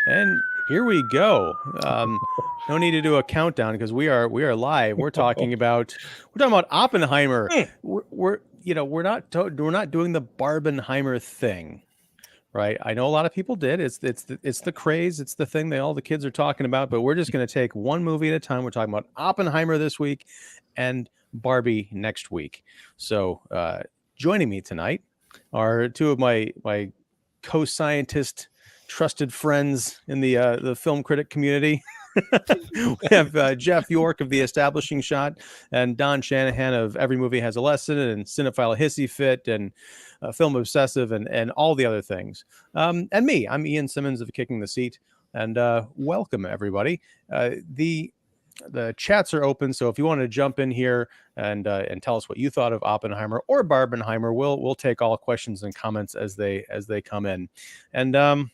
And here we go. No need to do a countdown because we are live. We're talking about Oppenheimer. Mm. We're not doing the Barbenheimer thing, right? I know a lot of people did. It's the craze. It's the thing that all the kids are talking about. But we're just going to take one movie at a time. We're talking about Oppenheimer this week and Barbie next week. So joining me tonight are two of my co-scientist trusted friends in the film critic community. We have Jeff York of The Establishing Shot and Don Shanahan of Every Movie Has a Lesson and Cinephile Hissy Fit and Film Obsessive and all the other things. And me, I'm Ian Simmons of Kicking the Seat. And welcome, everybody. The chats are open, so if you want to jump in here and tell us what you thought of Oppenheimer or Barbenheimer, we'll take all questions and comments as they come in. And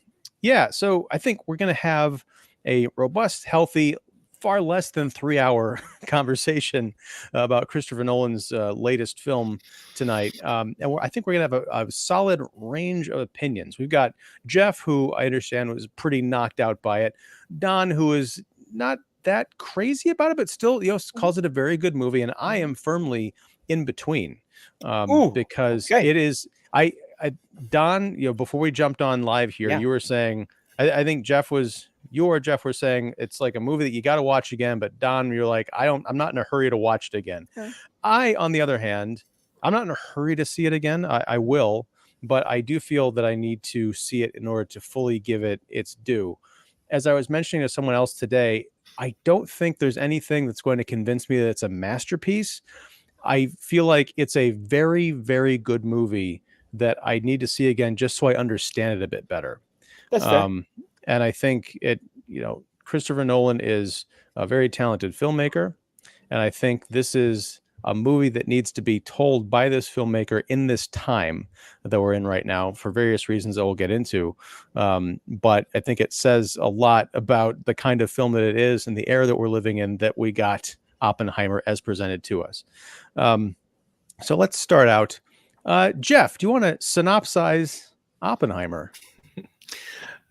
so I think we're going to have a robust, healthy, far less than 3-hour conversation about Christopher Nolan's latest film tonight. And I think we're going to have a solid range of opinions. We've got Jeff, who I understand was pretty knocked out by it. Don, who is not that crazy about it, but still, calls it a very good movie. And I am firmly in between because it is. Don, before we jumped on live here, you were saying, I think you or Jeff were saying it's like a movie that you got to watch again. But Don, you're like, I'm not in a hurry to watch it again. Okay. I, on the other hand, I'm not in a hurry to see it again. I will, but I do feel that I need to see it in order to fully give it its due. As I was mentioning to someone else today, I don't think there's anything that's going to convince me that it's a masterpiece. I feel like it's a very, very good movie that I need to see again just so I understand it a bit better. That's fair. And I think Christopher Nolan is a very talented filmmaker. And I think this is a movie that needs to be told by this filmmaker in this time that we're in right now for various reasons that we'll get into. But I think it says a lot about the kind of film that it is and the era that we're living in that we got Oppenheimer as presented to us. So let's start out. Jeff, do you want to synopsize Oppenheimer?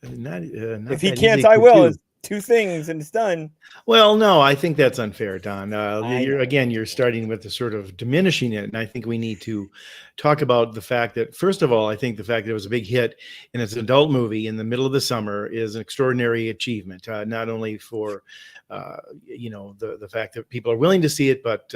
Not if he can't, I will. It's two things and it's done. Well, no, I think that's unfair, Don. You're starting with the sort of diminishing it. And I think we need to talk about the fact that, first of all, I think the fact that it was a big hit and it's an adult movie in the middle of the summer is an extraordinary achievement, not only for, the fact that people are willing to see it, but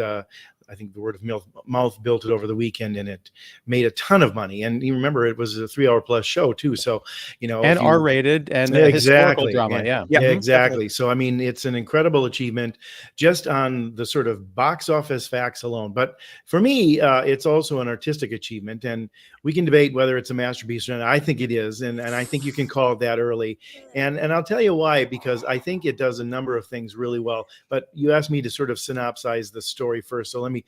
I think the word of mouth built it over the weekend, and it made a ton of money. And you remember, it was a 3-hour plus show too. So, and R-rated and exactly historical drama. Yeah, exactly. So, I mean, it's an incredible achievement just on the sort of box office facts alone. But for me, it's also an artistic achievement, and we can debate whether it's a masterpiece or not. I think it is, and I think you can call it that early. And I'll tell you why, because I think it does a number of things really well. But you asked me to sort of synopsize the story first, so let me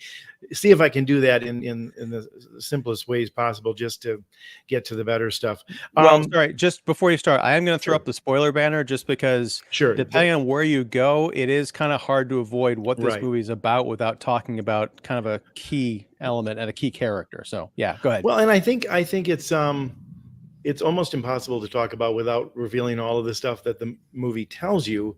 see if I can do that in the simplest ways possible, just to get to the better stuff. Sorry, just before you start, I am going to throw up the spoiler banner just because depending on where you go, it is kind of hard to avoid what this movie is about without talking about kind of a key element and a key character. So yeah, go ahead. Well, and I think it's almost impossible to talk about without revealing all of the stuff that the movie tells you.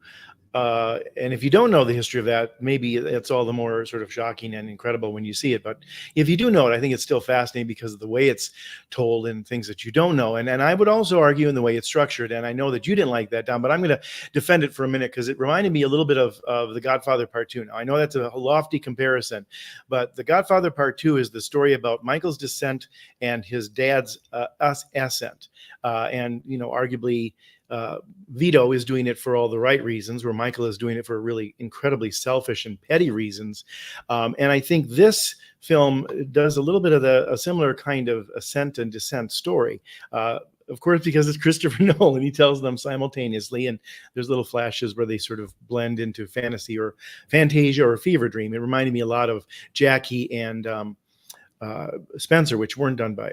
And if you don't know the history of that, maybe it's all the more sort of shocking and incredible when you see it. But if you do know it, I think it's still fascinating because of the way it's told and things that you don't know. And I would also argue in the way it's structured. And I know that you didn't like that, Don, but I'm going to defend it for a minute because it reminded me a little bit of The Godfather Part 2. Now, I know that's a lofty comparison, but The Godfather Part 2 is the story about Michael's descent and his dad's ascent. And, arguably, Vito is doing it for all the right reasons, where Michael is doing it for really incredibly selfish and petty reasons. And I think this film does a little bit of a similar kind of ascent and descent story. Of course, because it's Christopher Nolan, he tells them simultaneously, and there's little flashes where they sort of blend into fantasy or fantasia or fever dream. It reminded me a lot of Jackie and Spencer, which weren't done by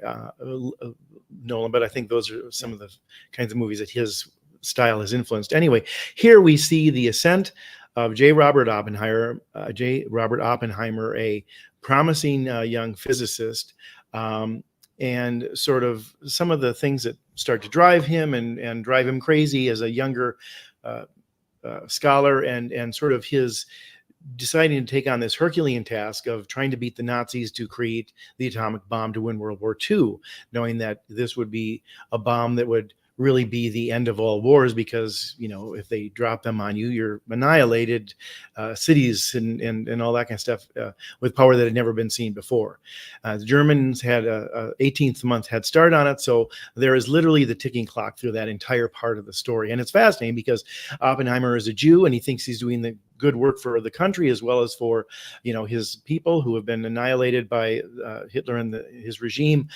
Nolan, but I think those are some of the kinds of movies that his style has influenced. Anyway, here we see the ascent of J. Robert Oppenheimer, a promising young physicist, and sort of some of the things that start to drive him and drive him crazy as a younger scholar, and sort of his deciding to take on this Herculean task of trying to beat the Nazis to create the atomic bomb to win World War II, knowing that this would be a bomb that would really be the end of all wars, because, you know, if they drop them on you, you're annihilated, cities and all that kind of stuff, with power that had never been seen before. The Germans had a 18th month head start on it, so there is literally the ticking clock through that entire part of the story. And it's fascinating because Oppenheimer is a Jew, and he thinks he's doing the good work for the country as well as for, you know, his people who have been annihilated by Hitler and his regime.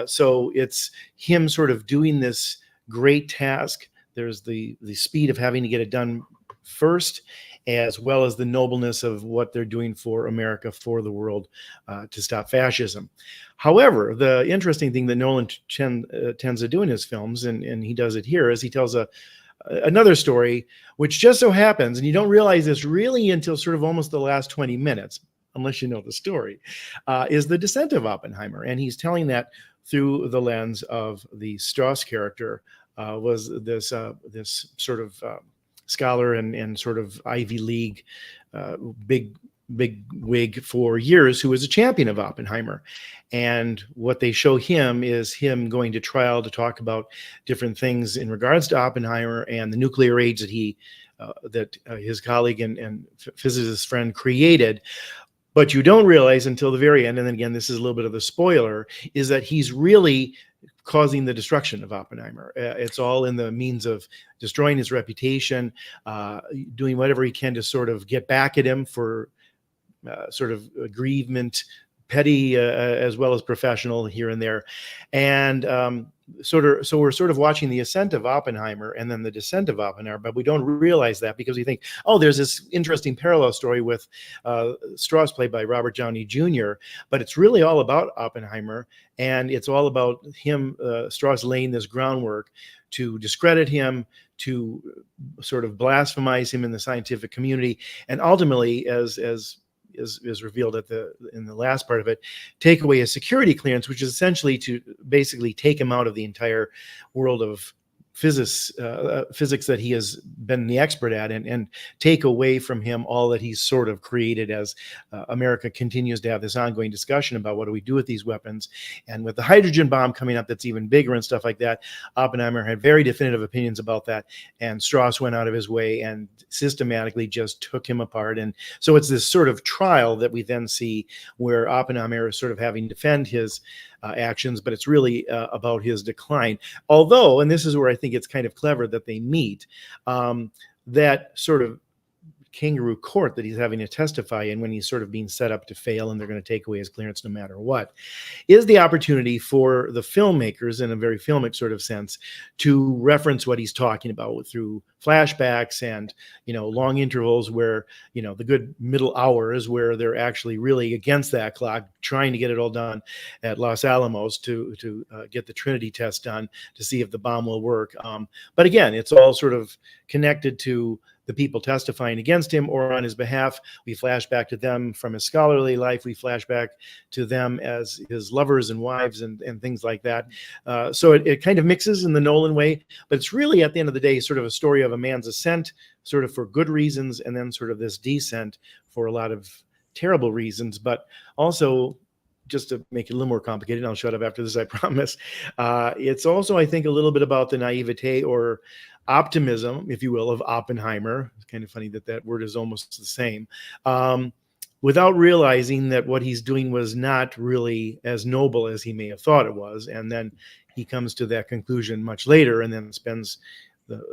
So it's him sort of doing this great task. There's the speed of having to get it done first, as well as the nobleness of what they're doing for America, for the world, to stop fascism. However, the interesting thing that Nolan tends to do in his films, and he does it here, is he tells another story, which just so happens, and you don't realize this really until sort of almost the last 20 minutes, unless you know the story, is the descent of Oppenheimer. And he's telling that through the lens of the Strauss character, was this sort of scholar and sort of Ivy League big wig for years, who was a champion of Oppenheimer. And what they show him is him going to trial to talk about different things in regards to Oppenheimer and the nuclear age that his colleague and physicist friend created. But you don't realize until the very end, and then again, this is a little bit of the spoiler, is that he's really causing the destruction of Oppenheimer. It's all in the means of destroying his reputation, doing whatever he can to sort of get back at him for sort of aggrievement, petty as well as professional here and there. And so we're sort of watching the ascent of Oppenheimer and then the descent of Oppenheimer, but we don't realize that because we think, oh, there's this interesting parallel story with Strauss, played by Robert Downey Jr., but it's really all about Oppenheimer, and it's all about him, Strauss, laying this groundwork to discredit him, to sort of blasphemize him in the scientific community, and ultimately, as is revealed in the last part of it, take away his security clearance, which is essentially to basically take him out of the entire world of physics that he has been the expert at, and take away from him all that he's sort of created, as America continues to have this ongoing discussion about what do we do with these weapons. And with the hydrogen bomb coming up, that's even bigger and stuff like that, Oppenheimer had very definitive opinions about that, and Strauss went out of his way and systematically just took him apart. And so it's this sort of trial that we then see where Oppenheimer is sort of having to defend his actions, but it's really about his decline. Although, and this is where I think it's kind of clever that they meet, that sort of kangaroo court that he's having to testify in when he's sort of being set up to fail and they're going to take away his clearance no matter what, is the opportunity for the filmmakers, in a very filmic sort of sense, to reference what he's talking about through flashbacks and, you know, long intervals where, you know, the good middle hours where they're actually really against that clock, trying to get it all done at Los Alamos to get the Trinity test done to see if the bomb will work. But again, it's all sort of connected to the people testifying against him or on his behalf. We flash back to them from his scholarly life. We flash back to them as his lovers and wives and things like that. So it kind of mixes in the Nolan way, but it's really, at the end of the day, sort of a story of a man's ascent, sort of for good reasons, and then sort of this descent for a lot of terrible reasons. But also, just to make it a little more complicated, and I'll shut up after this, I promise, it's also, I think, a little bit about the naivete or optimism, if you will, of Oppenheimer. It's kind of funny that that word is almost the same, without realizing that what he's doing was not really as noble as he may have thought it was. And then he comes to that conclusion much later, and then spends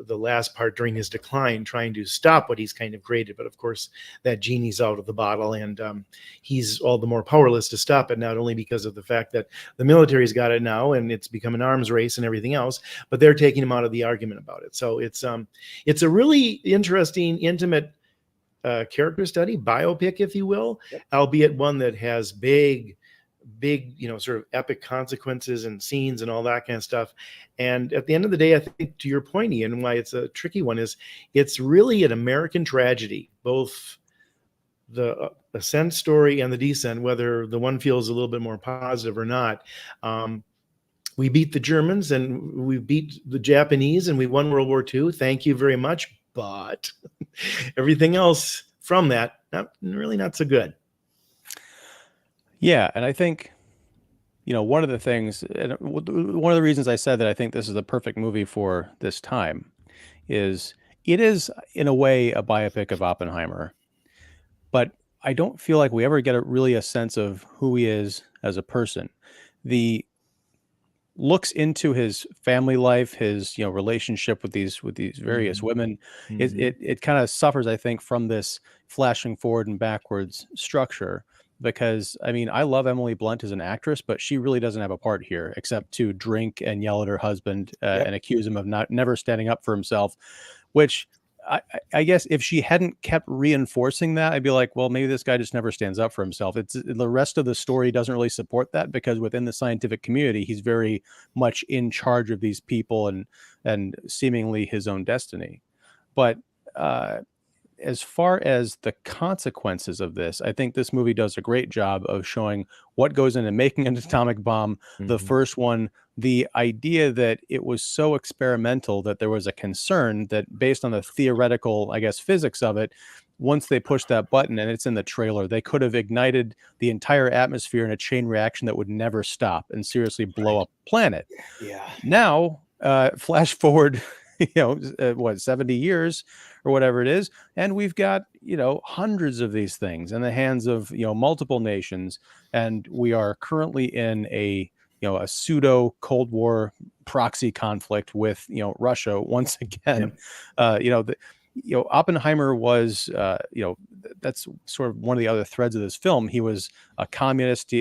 the last part during his decline trying to stop what he's kind of created. But of course, that genie's out of the bottle, and he's all the more powerless to stop it, not only because of the fact that the military's got it now and it's become an arms race and everything else, but they're taking him out of the argument about it. So it's a really interesting, intimate character study, biopic, if you will, yep, albeit one that has big, you know, sort of epic consequences and scenes and all that kind of stuff. And at the end of the day, I think, to your point, Ian, why it's a tricky one is it's really an American tragedy, both the ascent story and the descent, whether the one feels a little bit more positive or not. we beat the Germans and we beat the Japanese and we won World War II. Thank you very much. But everything else from that, not so good. Yeah, and I think, one of the things, and one of the reasons I said that I think this is the perfect movie for this time is it is, in a way, a biopic of Oppenheimer, but I don't feel like we ever get really a sense of who he is as a person. The looks into his family life, his relationship with these various women. It kind of suffers, I think, from this flashing forward and backwards structure. Because I love Emily Blunt as an actress, but she really doesn't have a part here except to drink and yell at her husband and accuse him of never standing up for himself. Which I guess if she hadn't kept reinforcing that, I'd be like, well, maybe this guy just never stands up for himself. It's the rest of the story doesn't really support that, because within the scientific community, he's very much in charge of these people and seemingly his own destiny. But as far as the consequences of this, I think this movie does a great job of showing what goes into making an atomic bomb. The first one, the idea that it was so experimental that there was a concern that, based on the theoretical, I guess, physics of it, once they pushed that button, and it's in the trailer, they could have ignited the entire atmosphere in a chain reaction that would never stop and seriously blow up planet. Yeah. Now, flash forward, 70 years or whatever it is, and we've got hundreds of these things in the hands of multiple nations, and we are currently in a pseudo Cold War proxy conflict with Russia once again. Oppenheimer was that's sort of one of the other threads of this film. He was a communist.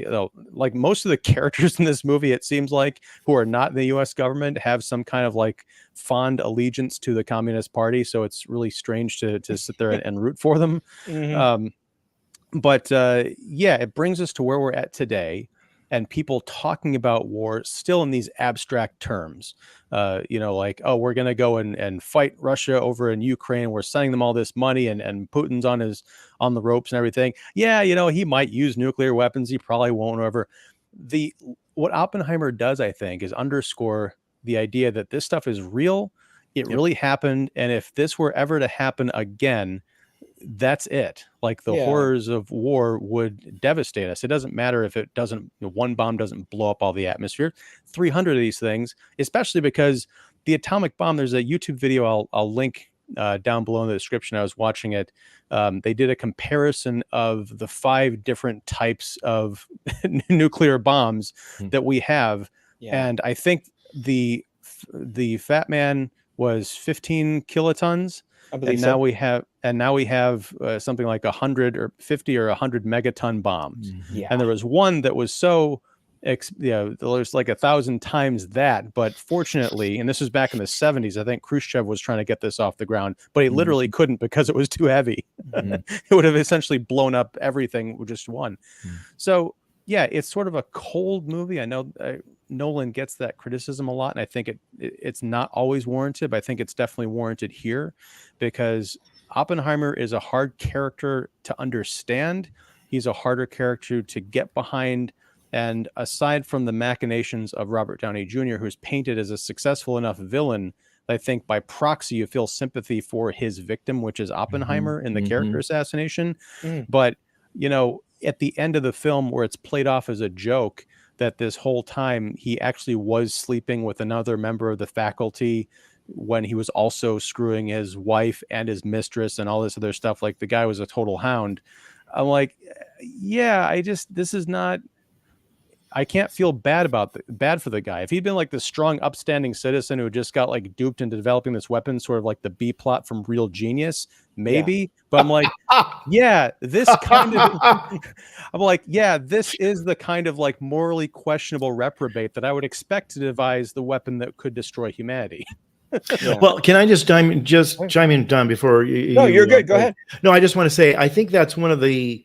Like most of the characters in this movie, it seems like, who are not in the U.S. government, have some kind of like fond allegiance to the Communist Party. So it's really strange to sit there and root for them. But it brings us to where we're at today, and people talking about war still in these abstract terms. Like, oh, we're going to go and fight Russia over in Ukraine. We're sending them all this money, and Putin's on the ropes and everything. Yeah, he might use nuclear weapons. He probably won't, whatever. What Oppenheimer does, I think, is underscore the idea that this stuff is real. It really happened. And if this were ever to happen again, that's it. Like, the horrors of war would devastate us. It doesn't matter if one bomb doesn't blow up all the atmosphere. 300 of these things, especially because the atomic bomb, there's a YouTube video I'll link down below in the description. I was watching it. They did a comparison of the 5 different types of nuclear bombs that we have. And I think the Fat Man was 15 kilotons. And now we have something like 100 or 50 or 100 megaton bombs. And there was one that was so, there's like 1,000 times that. But fortunately, and this was back in the 70s, I think Khrushchev was trying to get this off the ground, but he literally couldn't because it was too heavy. It would have essentially blown up everything with just one. So it's sort of a cold movie. I know Nolan gets that criticism a lot, and I think it's not always warranted, but I think it's definitely warranted here, because Oppenheimer is a hard character to understand. He's a harder character to get behind. And aside from the machinations of Robert Downey Jr., who's painted as a successful enough villain, I think by proxy you feel sympathy for his victim, which is Oppenheimer in the character assassination. But, at the end of the film, where it's played off as a joke that this whole time he actually was sleeping with another member of the faculty when he was also screwing his wife and his mistress and all this other stuff, like the guy was a total hound. I'm like, this is not, I can't feel bad for the guy. If he'd been like the strong, upstanding citizen who just got like duped into developing this weapon, sort of like the B plot from Real Genius, maybe. But I'm like, this kind of, I'm like, this is the kind of like morally questionable reprobate that I would expect to devise the weapon that could destroy humanity. Well, can I just chime in, Don, before you? No, you're good. Go ahead. No, I just want to say, I think that's one of the,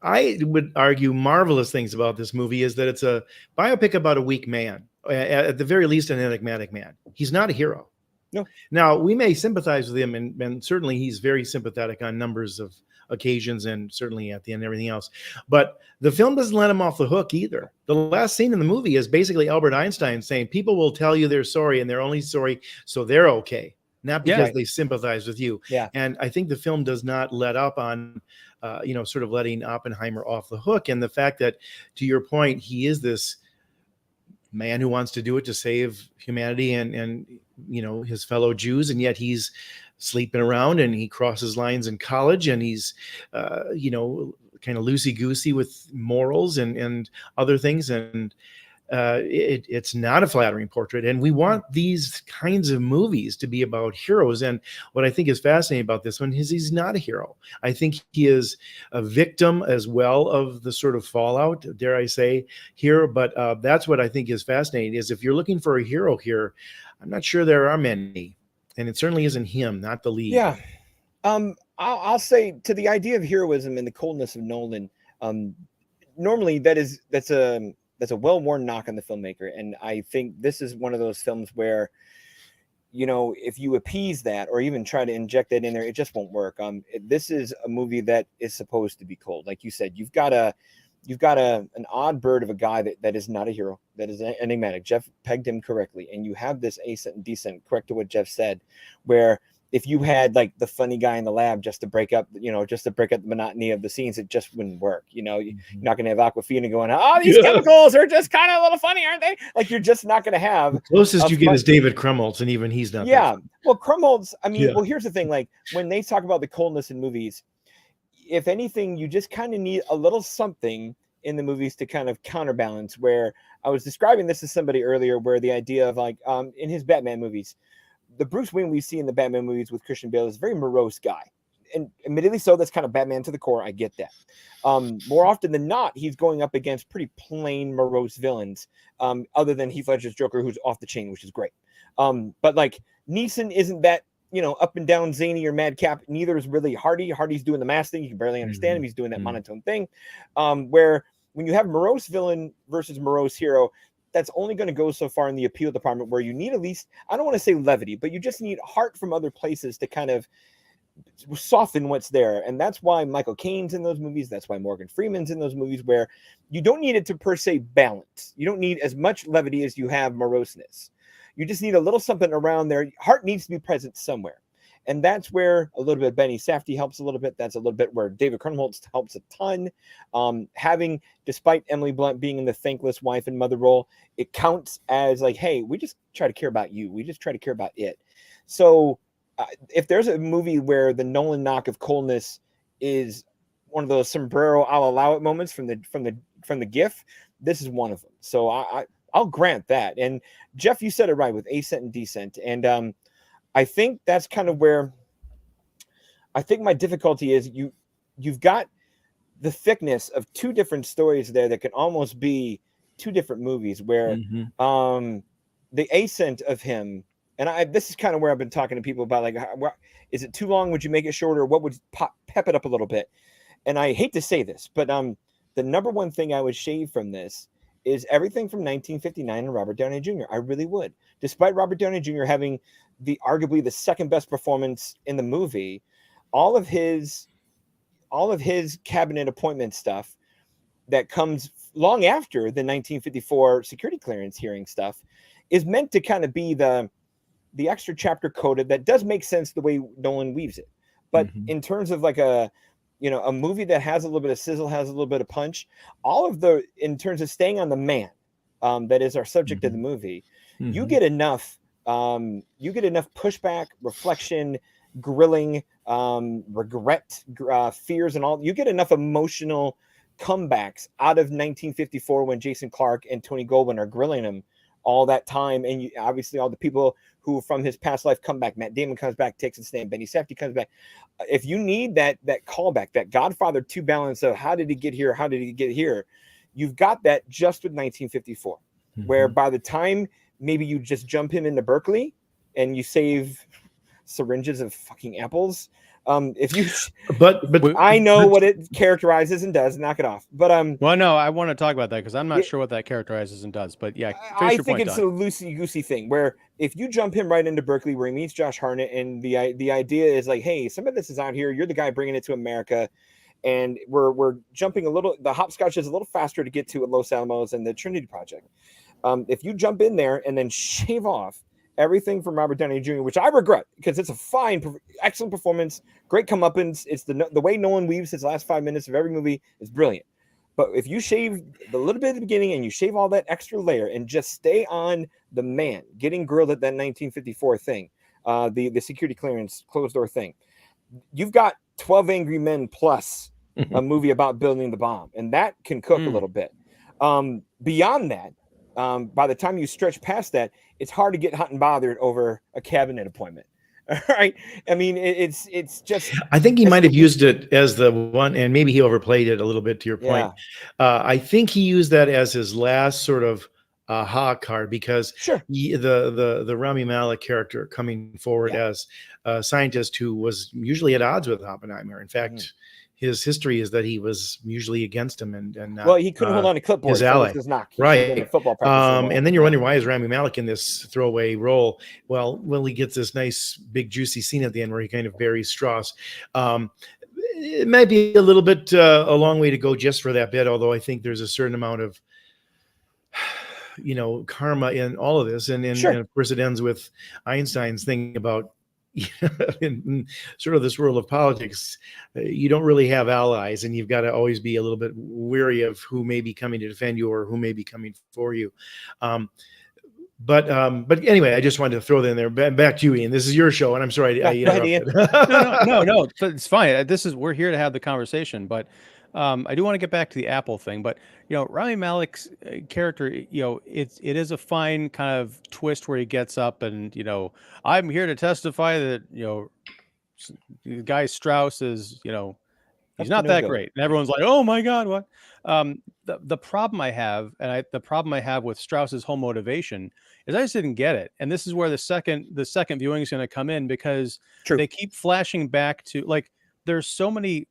I would argue, marvelous things about this movie is that it's a biopic about a weak man, at the very least an enigmatic man. He's not a hero. No. Now, we may sympathize with him, and certainly he's very sympathetic on numbers of occasions, and certainly at the end, everything else. But the film doesn't let him off the hook either. The last scene in the movie is basically Albert Einstein saying, people will tell you they're sorry, and they're only sorry so they're okay, not because they sympathize with you. Yeah. And I think the film does not let up on, sort of letting Oppenheimer off the hook. And the fact that, to your point, he is this man who wants to do it to save humanity and his fellow Jews, and yet he's sleeping around and he crosses lines in college, and he's kind of loosey-goosey with morals and other things, and it's not a flattering portrait. And we want these kinds of movies to be about heroes. And what I think is fascinating about this one is he's not a hero. I think he is a victim as well of the sort of fallout, dare I say, here. But that's what I think is fascinating, is if you're looking for a hero here, I'm not sure there are many. And it certainly isn't him, not the lead. Yeah. I'll say, to the idea of heroism and the coldness of Nolan, normally that's a well-worn knock on the filmmaker. And I think this is one of those films where, if you appease that or even try to inject that in there, it just won't work. This is a movie that is supposed to be cold. Like you said, you've got an odd bird of a guy that is not a hero, that is enigmatic. Jeff pegged him correctly. And you have this ascent and descent, correct to what Jeff said, where if you had like the funny guy in the lab just to break up the monotony of the scenes, it just wouldn't work. You're not going to have Awkwafina going, oh, these chemicals are just kind of a little funny, aren't they? Like, you're just not going to have. The closest you get is David Krumholtz, and even he's not. Yeah. Well, Krumholtz, well, here's the thing. Like, when they talk about the coldness in movies, if anything, you just kind of need a little something in the movies to kind of counterbalance. Where I was describing this to somebody earlier, where the idea of like, in his Batman movies, the Bruce Wayne we see in the Batman movies with Christian Bale is a very morose guy. And admittedly so, that's kind of Batman to the core. I get that. More often than not, he's going up against pretty plain, morose villains, other than Heath Ledger's Joker, who's off the chain, which is great. But like, Neeson isn't that, up and down zany or madcap. Neither is really Hardy. Hardy's doing the mask thing. You can barely understand him. He's doing that monotone thing. Where when you have morose villain versus morose hero, that's only going to go so far in the appeal department, where you need at least, I don't want to say levity, but you just need heart from other places to kind of soften what's there. And that's why Michael Caine's in those movies. That's why Morgan Freeman's in those movies, where you don't need it to per se balance. You don't need as much levity as you have moroseness. You just need a little something around there. Heart needs to be present somewhere. And that's where a little bit Benny Safdie helps a little bit. That's a little bit where David Krumholtz helps a ton. Having, despite Emily Blunt being in the thankless wife and mother role, it counts as like, hey, we just try to care about you. We just try to care about it. So if there's a movie where the Nolan knock of coldness is one of those sombrero, I'll allow it moments from the GIF, this is one of them. So I'll grant that. And Jeff, you said it right with ascent and descent. And I think that's kind of where I think my difficulty is. You've got the thickness of two different stories there that can almost be two different movies, where the ascent of him, and this is kind of where I've been talking to people about, like, is it too long? Would you make it shorter? What would pep it up a little bit? And I hate to say this, but the number one thing I would shave from this is everything from 1959 and Robert Downey Jr. I really would. Despite Robert Downey Jr. having arguably the second best performance in the movie, all of his cabinet appointment stuff that comes long after the 1954 security clearance hearing stuff is meant to kind of be the extra chapter coded that does make sense the way Nolan weaves it. But in terms of like a movie that has a little bit of sizzle, has a little bit of punch, in terms of staying on the man, that is our subject of the movie, you get enough pushback, reflection, grilling, regret, fears, and all. You get enough emotional comebacks out of 1954 when Jason Clarke and Tony Goldwyn are grilling him all that time. And obviously all the people who from his past life come back. Matt Damon comes back, takes his stand. Benny Safdie comes back. If you need that callback, that Godfather 2 balance of how did he get here? How did he get here? You've got that just with 1954, where by the time maybe you just jump him into Berkeley and you save syringes of fucking apples, If you, but I know what it characterizes and does. Knock it off. But well, no, I want to talk about that because I'm not sure what that characterizes and does. But yeah, I think it's a loosey goosey thing where if you jump him right into Berkeley, where he meets Josh Hartnett, and the idea is like, hey, some of this is out here. You're the guy bringing it to America, and we're jumping a little. The hopscotch is a little faster to get to at Los Alamos and the Trinity Project. If you jump in there and then shave off everything from Robert Downey Jr., which I regret because it's a fine, excellent performance, great comeuppance. It's the way Nolan weaves his last 5 minutes of every movie is brilliant. But if you shave the little bit at the beginning and you shave all that extra layer and just stay on the man getting grilled at that 1954 thing, the security clearance closed door thing, you've got 12 Angry Men plus a movie about building the bomb, and that can cook a little bit. Beyond that, by the time you stretch past that, it's hard to get hot and bothered over a cabinet appointment. All right. I mean, it's just. I think he might have used it as the one, and maybe he overplayed it a little bit. To your point, I think he used that as his last sort of aha card because the Rami Malek character coming forward as a scientist who was usually at odds with Oppenheimer. In fact. His history is that he was usually against him and not, well, he couldn't hold on to clipboard. His ally, right? Football and then you're wondering why is Rami Malek in this throwaway role? Well, he gets this nice big juicy scene at the end where he kind of buries Strauss. It might be a little bit a long way to go just for that bit, although I think there's a certain amount of karma in all of this, and of course it ends with Einstein's thing about. In sort of this world of politics, you don't really have allies, and you've got to always be a little bit wary of who may be coming to defend you or who may be coming for you. But anyway, I just wanted to throw that in there. Back to you, Ian. This is your show, and I'm sorry I interrupted. No, it's fine. We're here to have the conversation, but I do want to get back to the Apple thing. But Rami Malek's character, it is a fine kind of twist where he gets up and I'm here to testify that the guy Strauss is he's not that great, and everyone's like, oh my God, what? The problem I have, the problem I have with Strauss's whole motivation is I just didn't get it, and this is where the second viewing is going to come in because they keep flashing back to there's so many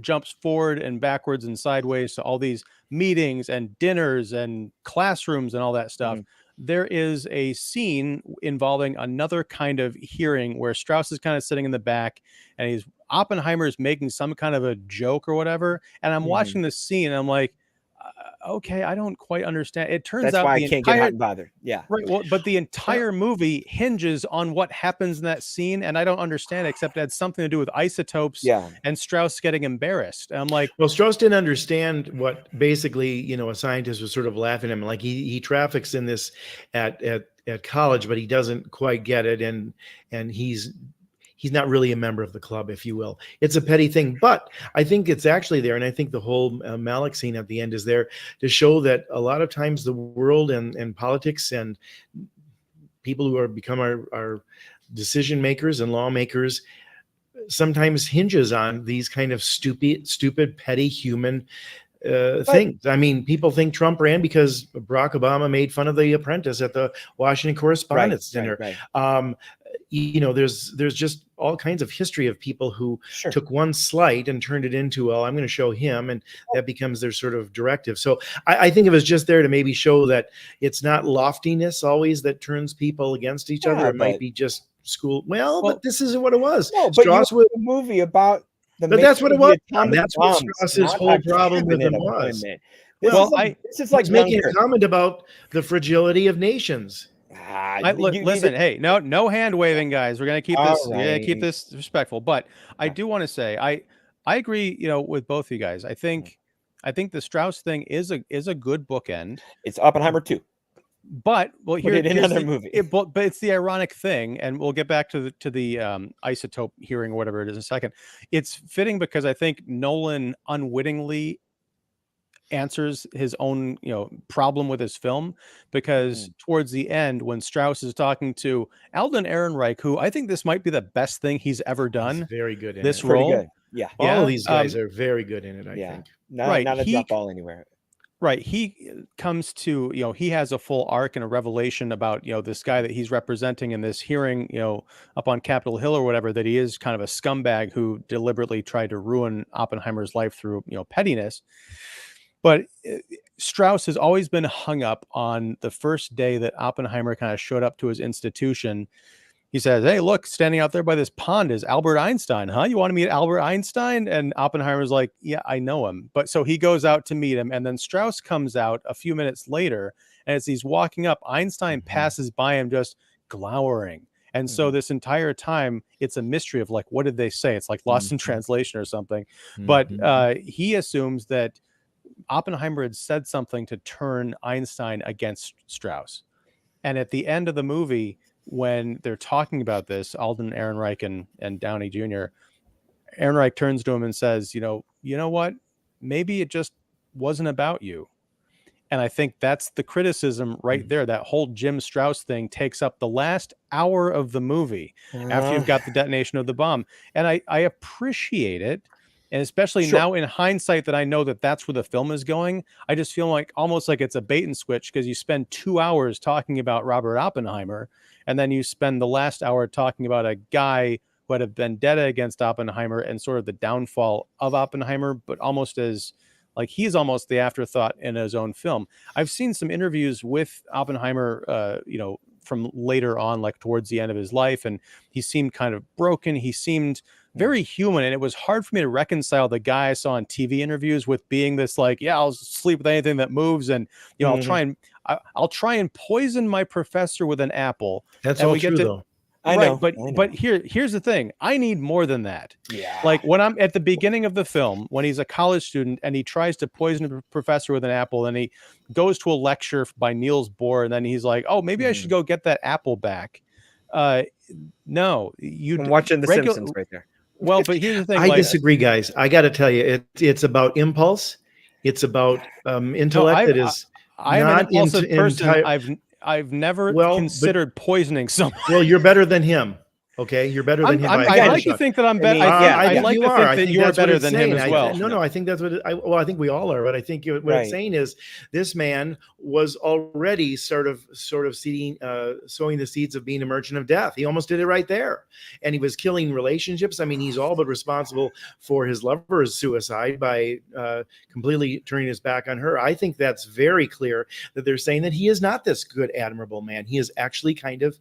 jumps forward and backwards and sideways to all these meetings and dinners and classrooms and all that stuff. There is a scene involving another kind of hearing where Strauss is kind of sitting in the back and Oppenheimer is making some kind of a joke or whatever. And I'm watching this scene and I'm like, okay, I don't quite understand. It turns out why I can't get hot and bothered. Yeah. Right. Well, but the entire movie hinges on what happens in that scene. And I don't understand, except it had something to do with isotopes and Strauss getting embarrassed. And I'm like, well, Strauss didn't understand what basically, a scientist was sort of laughing at him. Like he traffics in this at college, but he doesn't quite get it. And he's not really a member of the club, if you will. It's a petty thing, but I think it's actually there. And I think the whole Malek scene at the end is there to show that a lot of times the world and politics and people who become our decision makers and lawmakers sometimes hinges on these kind of stupid, petty human things. I mean, people think Trump ran because Barack Obama made fun of The Apprentice at the Washington Correspondents' Dinner. There's just all kinds of history of people who took one slight and turned it into, well, I'm going to show him, and that becomes their sort of directive. So I think it was just there to maybe show that it's not loftiness always that turns people against each other. It might be just school. Well, but this isn't what it was. No, but Strauss was a movie about but that's what it was. That's what Strauss's whole problem with him was. This is like making a comment about the fragility of nations. Listen, hey, no hand waving, guys. We're gonna keep this. We're gonna keep this respectful. But I do want to say, I agree. with both of you guys. I think the Strauss thing is a good bookend. It's Oppenheimer 2. But here's another movie. But it's the ironic thing, and we'll get back to the isotope hearing or whatever it is in a second. It's fitting because I think Nolan unwittingly answers his own problem with his film, because towards the end when Strauss is talking to Alden Ehrenreich, who I think this might be the best thing he's ever done. He's very good in this it. role. Good. Yeah, all of these guys are very good in it. I think. Not a drop ball anywhere. Right. He comes to, he has a full arc and a revelation about, this guy that he's representing in this hearing, up on Capitol Hill or whatever, that he is kind of a scumbag who deliberately tried to ruin Oppenheimer's life through, pettiness. But Strauss has always been hung up on the first day that Oppenheimer kind of showed up to his institution. He says, "Hey, look, standing out there by this pond is Albert Einstein, huh? You want to meet Albert Einstein?" And Oppenheimer's like, "Yeah, I know him." But so he goes out to meet him. And then Strauss comes out a few minutes later. And as he's walking up, Einstein passes by him just glowering. And so this entire time, it's a mystery of like, what did they say? It's like lost in translation or something. But he assumes that Oppenheimer had said something to turn Einstein against Strauss. And at the end of the movie, when they're talking about this, Alden Ehrenreich and Downey Jr., Ehrenreich turns to him and says, you know what? Maybe it just wasn't about you. And I think that's the criticism right there. That whole Jim Strauss thing takes up the last hour of the movie after you've got the detonation of the bomb. And I appreciate it. And especially now in hindsight that I know that that's where the film is going, I just feel like almost like it's a bait and switch, because you spend 2 hours talking about Robert Oppenheimer, and then you spend the last hour talking about a guy who had a vendetta against Oppenheimer and sort of the downfall of Oppenheimer, but almost as like he's almost the afterthought in his own film. I've seen some interviews with Oppenheimer, from later on, like towards the end of his life, and he seemed kind of broken. He seemed very human, and it was hard for me to reconcile the guy I saw on TV interviews with being this like, yeah, I'll sleep with anything that moves, and I'll try and poison my professor with an apple. That's all true, though. I know. But here's the thing. I need more than that. Yeah. Like when I'm at the beginning of the film, when he's a college student and he tries to poison a professor with an apple, and he goes to a lecture by Niels Bohr, and then he's like, oh, maybe I should go get that apple back. No, I'm watching The Simpsons right there. Well, but here's the thing. I disagree, guys. I got to tell you, it's about impulse. It's about intellect. I'm an impulsive person. I've never considered poisoning someone. Well, you're better than him. Okay, you're better than him. I like to think that I'm better. I like to think that you're better than him as well. No, I think that's what. I think we all are. But I think what it's saying is this man was already sort of sowing the seeds of being a merchant of death. He almost did it right there, and he was killing relationships. I mean, he's all but responsible for his lover's suicide by completely turning his back on her. I think that's very clear that they're saying that he is not this good, admirable man. He is actually kind of.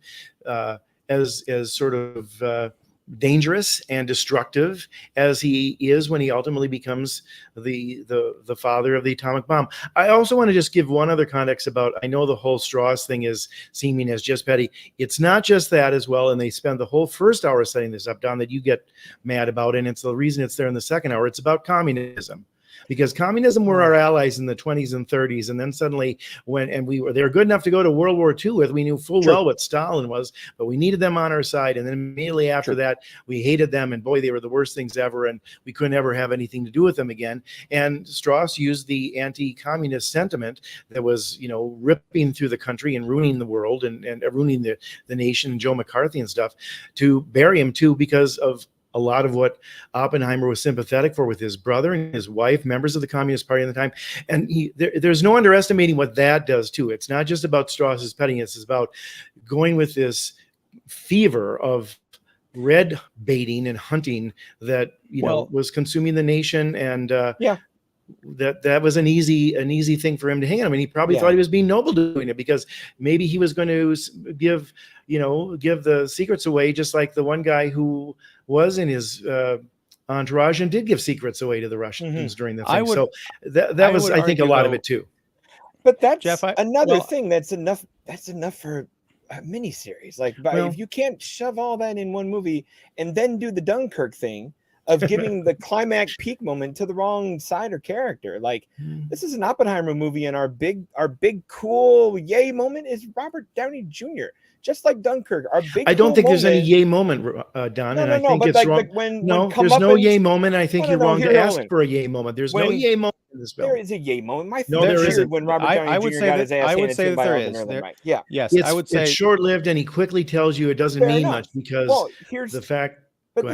As sort of dangerous and destructive as he is when he ultimately becomes the father of the atomic bomb. I also want to just give one other context about, I know the whole Strauss thing is seeming as just petty. It's not just that as well, and they spend the whole first hour setting this up, Don, that you get mad about, and it's the reason it's there in the second hour. It's about communism. Because communism were our allies in the 20s and 30s, and then suddenly they were good enough to go to World War II with. We knew full well what Stalin was, but we needed them on our side. And then immediately after that, we hated them, and boy, they were the worst things ever, and we couldn't ever have anything to do with them again. And Strauss used the anti-communist sentiment that was, ripping through the country and ruining the world and ruining the nation, and Joe McCarthy and stuff, to bury him too, because of a lot of what Oppenheimer was sympathetic for with his brother and his wife, members of the Communist Party at the time. And there's no underestimating what that does too. It's not just about Strauss's pettiness. It's about going with this fever of red baiting and hunting that, was consuming the nation. And that was an easy thing for him to hang on. I mean, he probably thought he was being noble doing it, because maybe he was going to give the secrets away, just like the one guy who was in his entourage and did give secrets away to the Russians during the thing. So that was, I think, a lot of it too. But that's another thing that's enough. That's enough for a miniseries. Like, if you can't shove all that in one movie and then do the Dunkirk thing of giving the climax peak moment to the wrong side or character. Like, this is an Oppenheimer movie, and our big cool yay moment is Robert Downey Jr. Just like Dunkirk, our big. I don't think there's any yay moment, Don, and I think it's wrong. There's no yay moment. I think you're wrong to ask for a yay moment. There's no yay moment in this film. There is a yay moment. There isn't. When Robert Downey Jr. got his ass handed to him by Oppenheimer. Yeah. Yes, I would say it's short-lived, and he quickly tells you it doesn't mean much, because the fact. But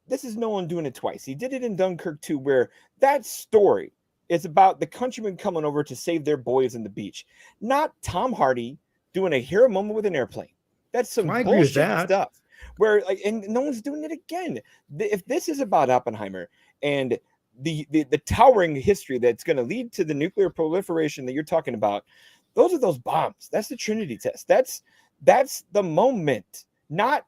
this is Nolan doing it twice. He did it in Dunkirk too, where that story It's about the countrymen coming over to save their boys on the beach, not Tom Hardy doing a hero moment with an airplane. That's some I agree with bullshit that. stuff. Where like, and no one's doing it again. If this is about Oppenheimer and the towering history that's going to lead to the nuclear proliferation that you're talking about, those are those bombs. That's the Trinity test. That's the moment. Not,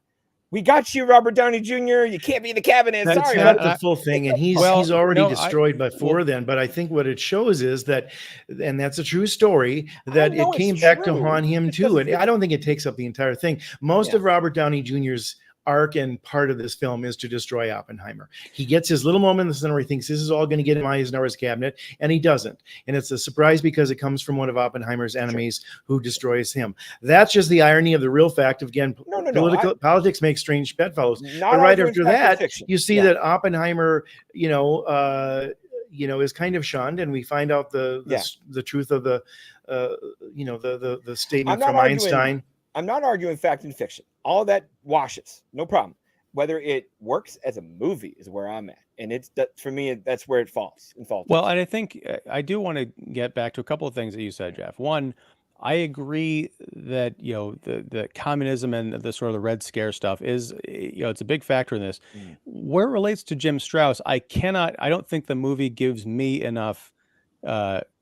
we got you, Robert Downey Jr. You can't be in the cabinet. That's Sorry, not the full thing, and he's already no, destroyed before then. But I think what it shows is that, and that's a true story, that it came back to haunt him too. And I don't think it takes up the entire thing. Most of Robert Downey Jr.'s arc and part of this film is to destroy Oppenheimer. He gets his little moment in the center where he thinks this is all going to get in Eisenhower's cabinet, and he doesn't. And it's a surprise because it comes from one of Oppenheimer's enemies who destroys him. That's just the irony of the real fact of, again, politics makes strange bedfellows. But right after that, you see that Oppenheimer, is kind of shunned, and we find out the truth of the statement from Einstein. I'm not arguing fact and fiction. All that washes, no problem. Whether it works as a movie is where I'm at, and it's that for me. That's where it falls. Well, and I think I do want to get back to a couple of things that you said, Jeff. One, I agree that the communism and the sort of the Red Scare stuff is it's a big factor in this. Where it relates to Jim Strauss, I don't think the movie gives me enough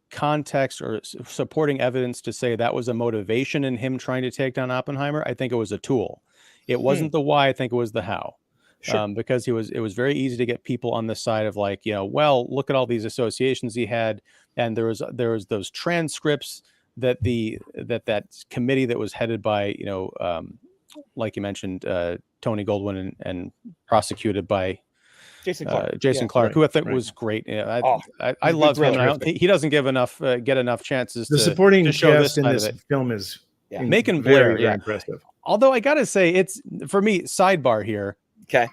context or supporting evidence to say that was a motivation in him trying to take down Oppenheimer. I think it was a tool. It wasn't the why. I think it was the how. Because it was very easy to get people on the side of like, well, look at all these associations he had, and there was those transcripts that that committee that was headed by like you mentioned, Tony Goldwyn and prosecuted by Jason Clarke, who I think was great. I love him. And I don't think he doesn't get enough chances. The supporting cast in this film is Macon Blair, very impressive. Although I gotta say, it's for me, sidebar here. Okay,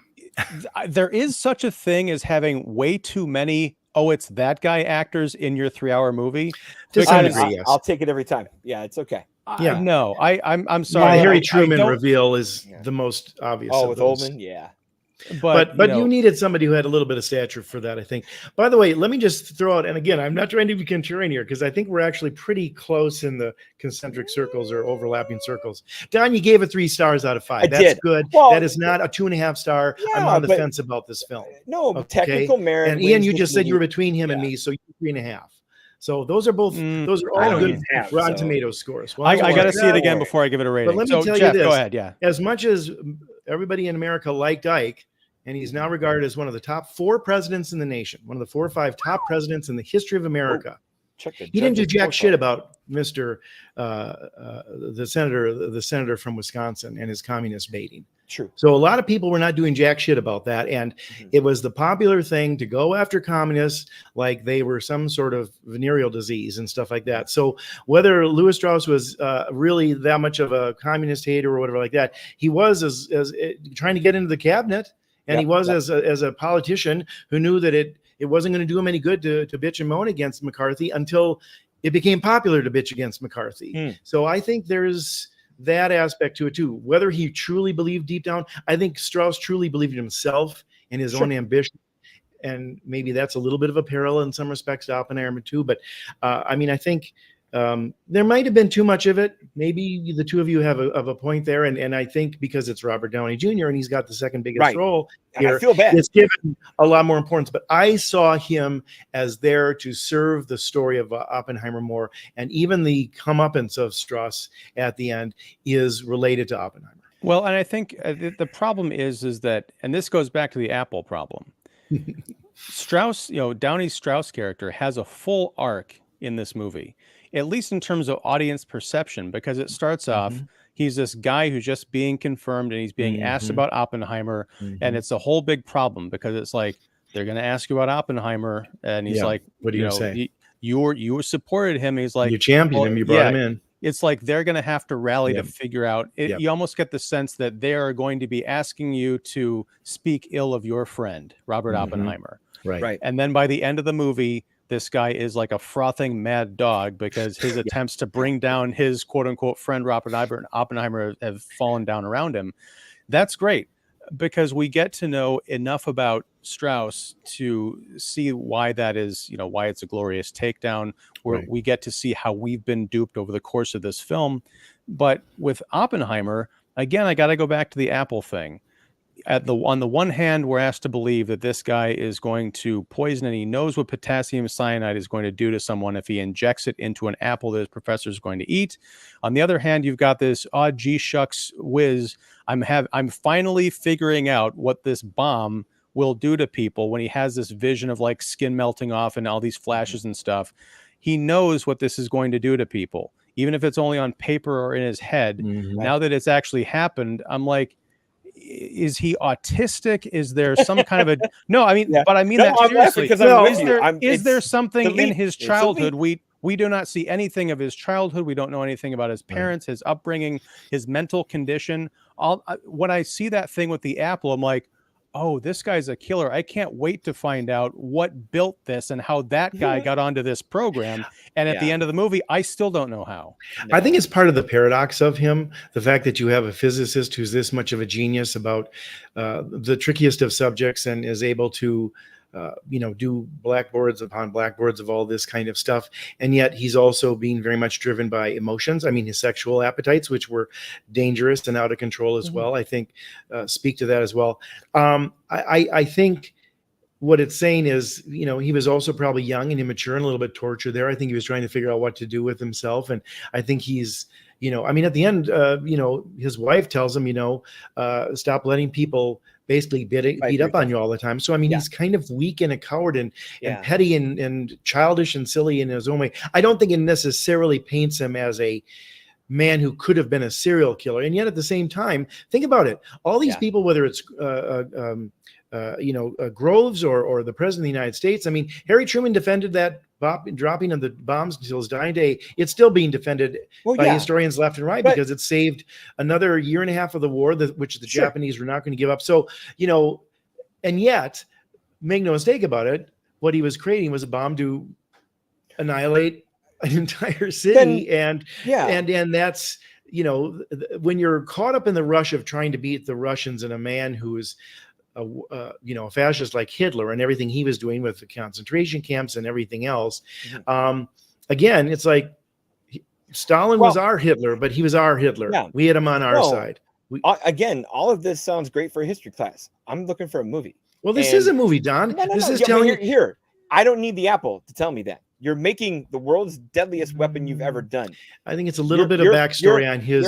there is such a thing as having way too many it's that guy actors in your 3-hour movie. I'll take it every time. Yeah, it's okay. No, I'm sorry. The Harry Truman reveal is the most obvious. With Oldman, yeah. But you needed somebody who had a little bit of stature for that, I think. By the way, let me just throw out, and again, I'm not trying to be contrarian here because I think we're actually pretty close in the concentric circles or overlapping circles. Don, you gave it 3 stars out of 5. That's good. Well, that is not a 2.5 star. I'm on the fence about this film. No, technical merit. And Ian, you just said you were between him and me, so you're 3.5. So those are both. Those are all good Rotten Tomatoes scores. Well, I got to see it again before I give it a rating. But let me tell you this. Go ahead. Yeah. As much as everybody in America liked Ike, and he's now regarded as one of the top 4 presidents in the nation, one of the 4 or 5 top presidents in the history of America. He didn't do jack shit about Mr. The senator from Wisconsin and his communist baiting. True. So a lot of people were not doing jack shit about that, and it was the popular thing to go after communists like they were some sort of venereal disease and stuff like that. So whether Louis Strauss was really that much of a communist hater or whatever like that, he was as trying to get into the cabinet. And he was as a politician who knew that it wasn't going to do him any good to bitch and moan against McCarthy until it became popular to bitch against McCarthy. So I think there's that aspect to it too. Whether he truly believed deep down, I think Strauss truly believed in himself and his own ambition. And maybe that's a little bit of a parallel in some respects to Oppenheimer too. But I think there might have been too much of it. Maybe the two of you have a point there, and I think because it's Robert Downey Jr. and he's got the second biggest role here, I feel bad. It's given a lot more importance. But I saw him as there to serve the story of Oppenheimer more, and even the comeuppance of Strauss at the end is related to Oppenheimer. Well, and I think the problem is that, and this goes back to the Apple problem. Strauss, Downey's Strauss character has a full arc in this movie, at least in terms of audience perception, because it starts off, he's this guy who's just being confirmed and he's being asked about Oppenheimer. And it's a whole big problem because it's like, they're going to ask you about Oppenheimer. And he's like, what do you say? You supported him. He's like, you championed him. You brought him in. It's like, they're going to have to rally to figure out it. You almost get the sense that they are going to be asking you to speak ill of your friend, Robert Oppenheimer. Right. And then by the end of the movie, this guy is like a frothing mad dog because his attempts to bring down his quote unquote friend Robert Oppenheimer have fallen down around him. That's great because we get to know enough about Strauss to see why that is, why it's a glorious takedown, where Right. we get to see how we've been duped over the course of this film. But with Oppenheimer, again, I got to go back to the Apple thing. On the one hand, we're asked to believe that this guy is going to poison, and he knows what potassium cyanide is going to do to someone if he injects it into an apple that his professor is going to eat. On the other hand, you've got this gee shucks whiz. I'm finally figuring out what this bomb will do to people when he has this vision of like skin melting off and all these flashes and stuff. He knows what this is going to do to people, even if it's only on paper or in his head. Mhm. Now that it's actually happened, I'm like, is he autistic? Is there some kind of a no? I mean, but I mean that I'm laughing seriously. because I'm with you. Is there something in leap. his It's a childhood leap. we do not see anything of his childhood. We don't know anything about his parents, his upbringing, his mental condition. When I see that thing with the apple, I'm like, oh, this guy's a killer. I can't wait to find out what built this and how that guy got onto this program. And at the end of the movie, I still don't know how. I think it's part of the paradox of him, the fact that you have a physicist who's this much of a genius about the trickiest of subjects and is able to do blackboards upon blackboards of all this kind of stuff. And yet he's also being very much driven by emotions. I mean, his sexual appetites, which were dangerous and out of control as well, I think speak to that as well. I think what it's saying is, he was also probably young and immature and a little bit tortured there. I think he was trying to figure out what to do with himself. And I think he's, at the end, his wife tells him, stop letting people basically beat up on you all the time. So, he's kind of weak and a coward and petty and childish and silly in his own way. I don't think it necessarily paints him as a man who could have been a serial killer. And yet at the same time, think about it. All these people, whether it's Groves or the president of the United States. I mean, Harry Truman defended that dropping of the bombs until his dying day. It's still being defended by historians left and right because it saved another year and a half of the war, which the Japanese were not going to give up. So, and yet, make no mistake about it, what he was creating was a bomb to annihilate an entire city. And that's, when you're caught up in the rush of trying to beat the Russians and a man who is a fascist like Hitler and everything he was doing with the concentration camps and everything else. Again, it's like Stalin was our Hitler, but he was our Hitler. Yeah. We had him on our side. Again, all of this sounds great for a history class. I'm looking for a movie. Well, this is a movie, Don. This is telling you here. I don't need the apple to tell me that. You're making the world's deadliest weapon you've ever done. I think it's a little bit of backstory on his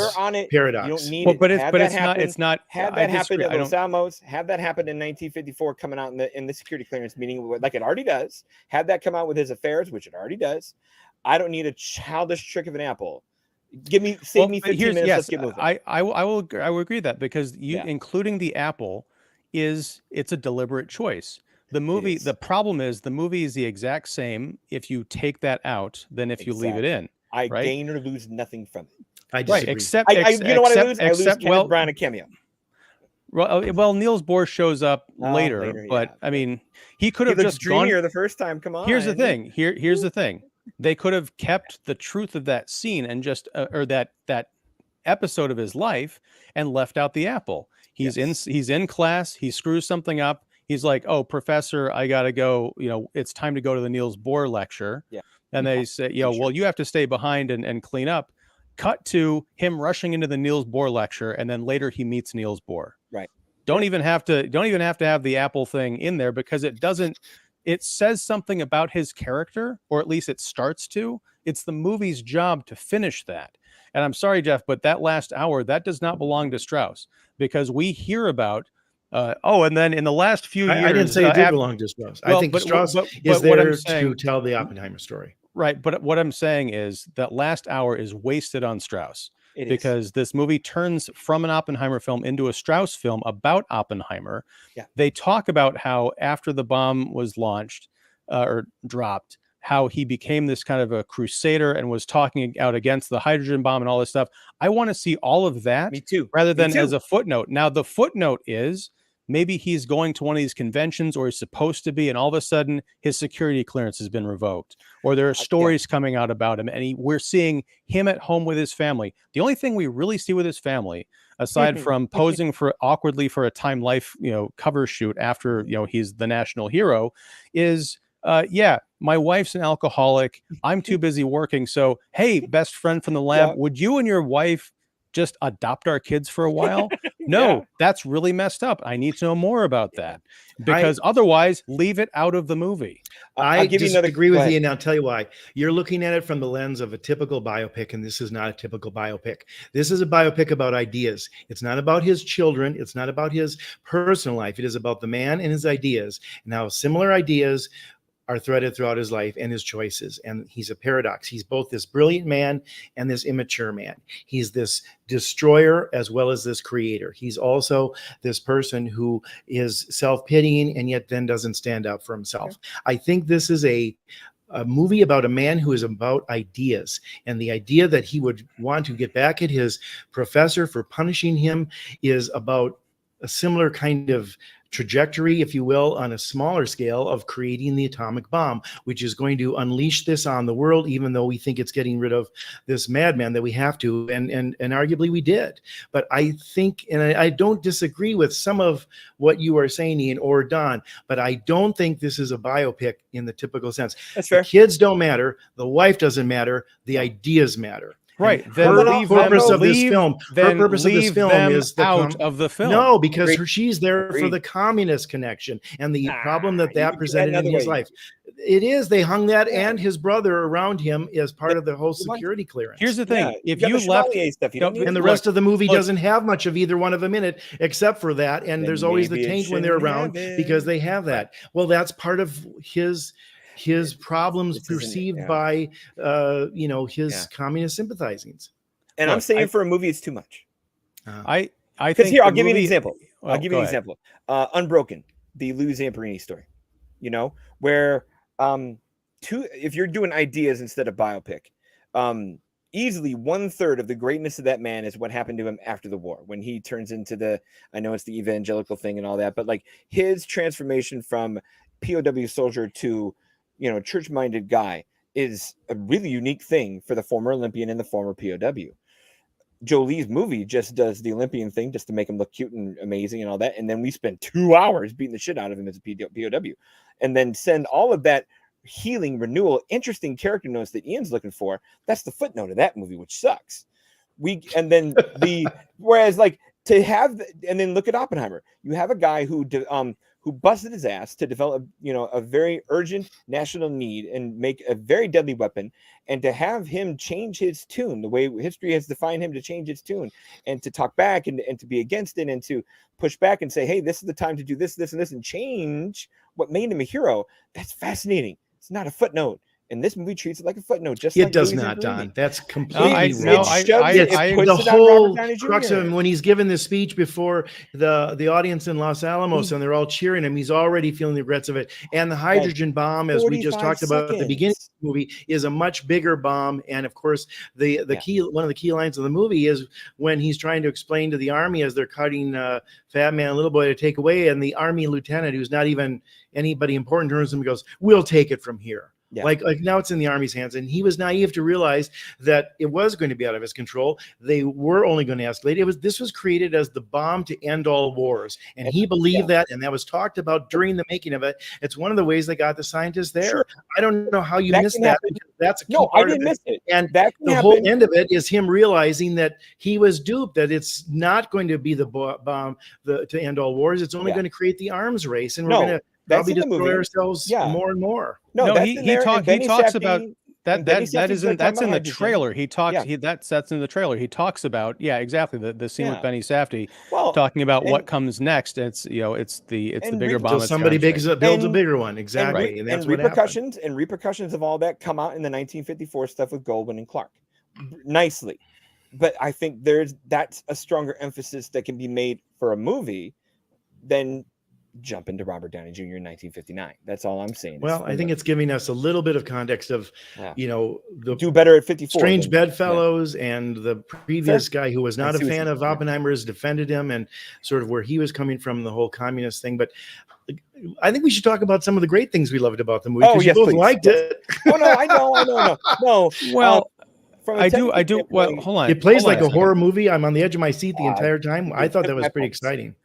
paradox. You don't need but it's not. Had that happened at Los Alamos, had that happened in 1954, coming out in the security clearance meeting, like it already does. Had that come out with his affairs, which it already does. I don't need a childish trick of an apple. Save me 15 minutes. Let's get moving. I will agree that because including the apple it's a deliberate choice. The movie, the problem is the movie is the exact same if you take that out than if you leave it in. I gain or lose nothing from it. I disagree. Right, except you know what I lose? I lose Kenneth Branagh a cameo. Well, Niels Bohr shows up later, but I mean, he could have just gone here the first time. Come on. Here's the thing. Here's the thing. They could have kept the truth of that scene and just or that episode of his life and left out the apple. He's in class. He screws something up. He's like, "Oh, professor, I gotta go. It's time to go to the Niels Bohr lecture." Yeah. And they say, well, you have to stay behind and clean up. Cut to him rushing into the Niels Bohr lecture, and then later he meets Niels Bohr. Right. Don't even have to have the apple thing in there because it doesn't. It says something about his character, or at least it starts to. It's the movie's job to finish that. And I'm sorry, Jeff, but that last hour, that does not belong to Strauss because we hear about. And then in the last few years, I didn't say it did belong to Strauss. I think Strauss is there to tell the Oppenheimer story. Right, but what I'm saying is that last hour is wasted on Strauss because this movie turns from an Oppenheimer film into a Strauss film about Oppenheimer. Yeah. They talk about how after the bomb was launched or dropped, how he became this kind of a crusader and was talking out against the hydrogen bomb and all this stuff. I want to see all of that. Me too. Rather than as a footnote. Now, the footnote is maybe he's going to one of these conventions or he's supposed to be, and all of a sudden his security clearance has been revoked, or there are stories coming out about him, and we're seeing him at home with his family. The only thing we really see with his family, aside from posing for awkwardly for a Time Life, cover shoot after, he's the national hero, is yeah, my wife's an alcoholic. I'm too busy working. So, hey, best friend from the lab, would you and your wife just adopt our kids for a while? No, that's really messed up. I need to know more about that, because otherwise leave it out of the movie. I disagree with you, and I'll tell you why. You're looking at it from the lens of a typical biopic, and this is not a typical biopic. This is a biopic about ideas. It's not about his children. It's not about his personal life. It is about the man and his ideas, and how similar ideas are threaded throughout his life and his choices. And he's a paradox. He's both this brilliant man and this immature man. He's this destroyer as well as this creator. He's also this person who is self-pitying and yet then doesn't stand up for himself. Okay. I think this is a movie about a man who is about ideas, and the idea that he would want to get back at his professor for punishing him is about a similar kind of trajectory, if you will, on a smaller scale of creating the atomic bomb, which is going to unleash this on the world, even though we think it's getting rid of this madman that we have to, and arguably we did. But I think, and I don't disagree with some of what you are saying, Ian or Don, but I don't think this is a biopic in the typical sense. That's fair. The kids don't matter. The wife doesn't matter. The ideas matter. Right. Then the purpose of this film is the out of the film. No, because she's there for the communist connection and the problem that presented in his life. It is. They hung that and his brother around him as part of the whole security clearance. Here's the thing: if you left, and the rest of the movie doesn't have much of either one of them in it, except for that. And there's always the taint when they're around because they have that. Well, that's part of his problems perceived by his communist sympathizings. And I'm saying for a movie it's too much. I think here I'll give you an example. Unbroken, the Lou Zamperini story, where if you're doing ideas instead of biopic, easily 1/3 of the greatness of that man is what happened to him after the war, when he turns into I know it's the evangelical thing and all that, but like his transformation from POW soldier to church-minded guy is a really unique thing for the former Olympian and the former POW. Jolie's movie just does the Olympian thing just to make him look cute and amazing and all that. And then we spend 2 hours beating the shit out of him as a POW, and then send all of that healing, renewal, interesting character notes that Ian's looking for. That's the footnote of that movie, which sucks. Whereas like to have, and then look at Oppenheimer. You have a guy who busted his ass to develop, a very urgent national need and make a very deadly weapon, and to have him change his tune, the way history has defined him to change his tune, and to talk back and to be against it and to push back and say, hey, this is the time to do this, this, and this, and change what made him a hero. That's fascinating. It's not a footnote. And this movie treats it like a footnote. Just it does not, Don. That's completely wrong. The whole crux of him when he's given this speech before the audience in Los Alamos, and they're all cheering him. He's already feeling the regrets of it. And the hydrogen bomb, as we just talked about at the beginning of the movie, is a much bigger bomb. And of course, one of the key lines of the movie is when he's trying to explain to the army as they're cutting Fat Man, Little Boy to take away, and the army lieutenant, who's not even anybody important, turns to him and goes, "We'll take it from here." Yeah. Like now it's in the Army's hands, and he was naive to realize that it was going to be out of his control. They were only going to escalate. This was created as the bomb to end all wars, and he believed that, and that was talked about during the making of it. It's one of the ways they got the scientists there. Sure. I don't know how you missed that. That's a key part I didn't miss it. And the whole end of it is him realizing that he was duped. That it's not going to be the bomb to end all wars. It's only going to create the arms race, and we're going to probably destroy ourselves more and more. No, he talks about that. That's in the trailer. He talks. That's in the trailer. He talks about exactly the scene with Benny Safdie talking about what comes next. It's it's the bigger bomb. So somebody builds a bigger one, exactly, and repercussions of all that come out in the 1954 stuff with Goldwyn and Clark, nicely. But I think that's a stronger emphasis that can be made for a movie than jump into Robert Downey Jr. in 1959. That's all I'm saying. Well, I think it's giving us a little bit of context of, the do better at 54. Strange Bedfellows and the previous guy who was not a fan of Oppenheimer's defended him, and sort of where he was coming from, the whole communist thing. But I think we should talk about some of the great things we loved about the movie, because you both liked it. Oh no, I know. No. Well, I do. Well, hold on. It plays hold like on a horror movie. I'm on the edge of my seat the God. entire time. I thought that was pretty exciting.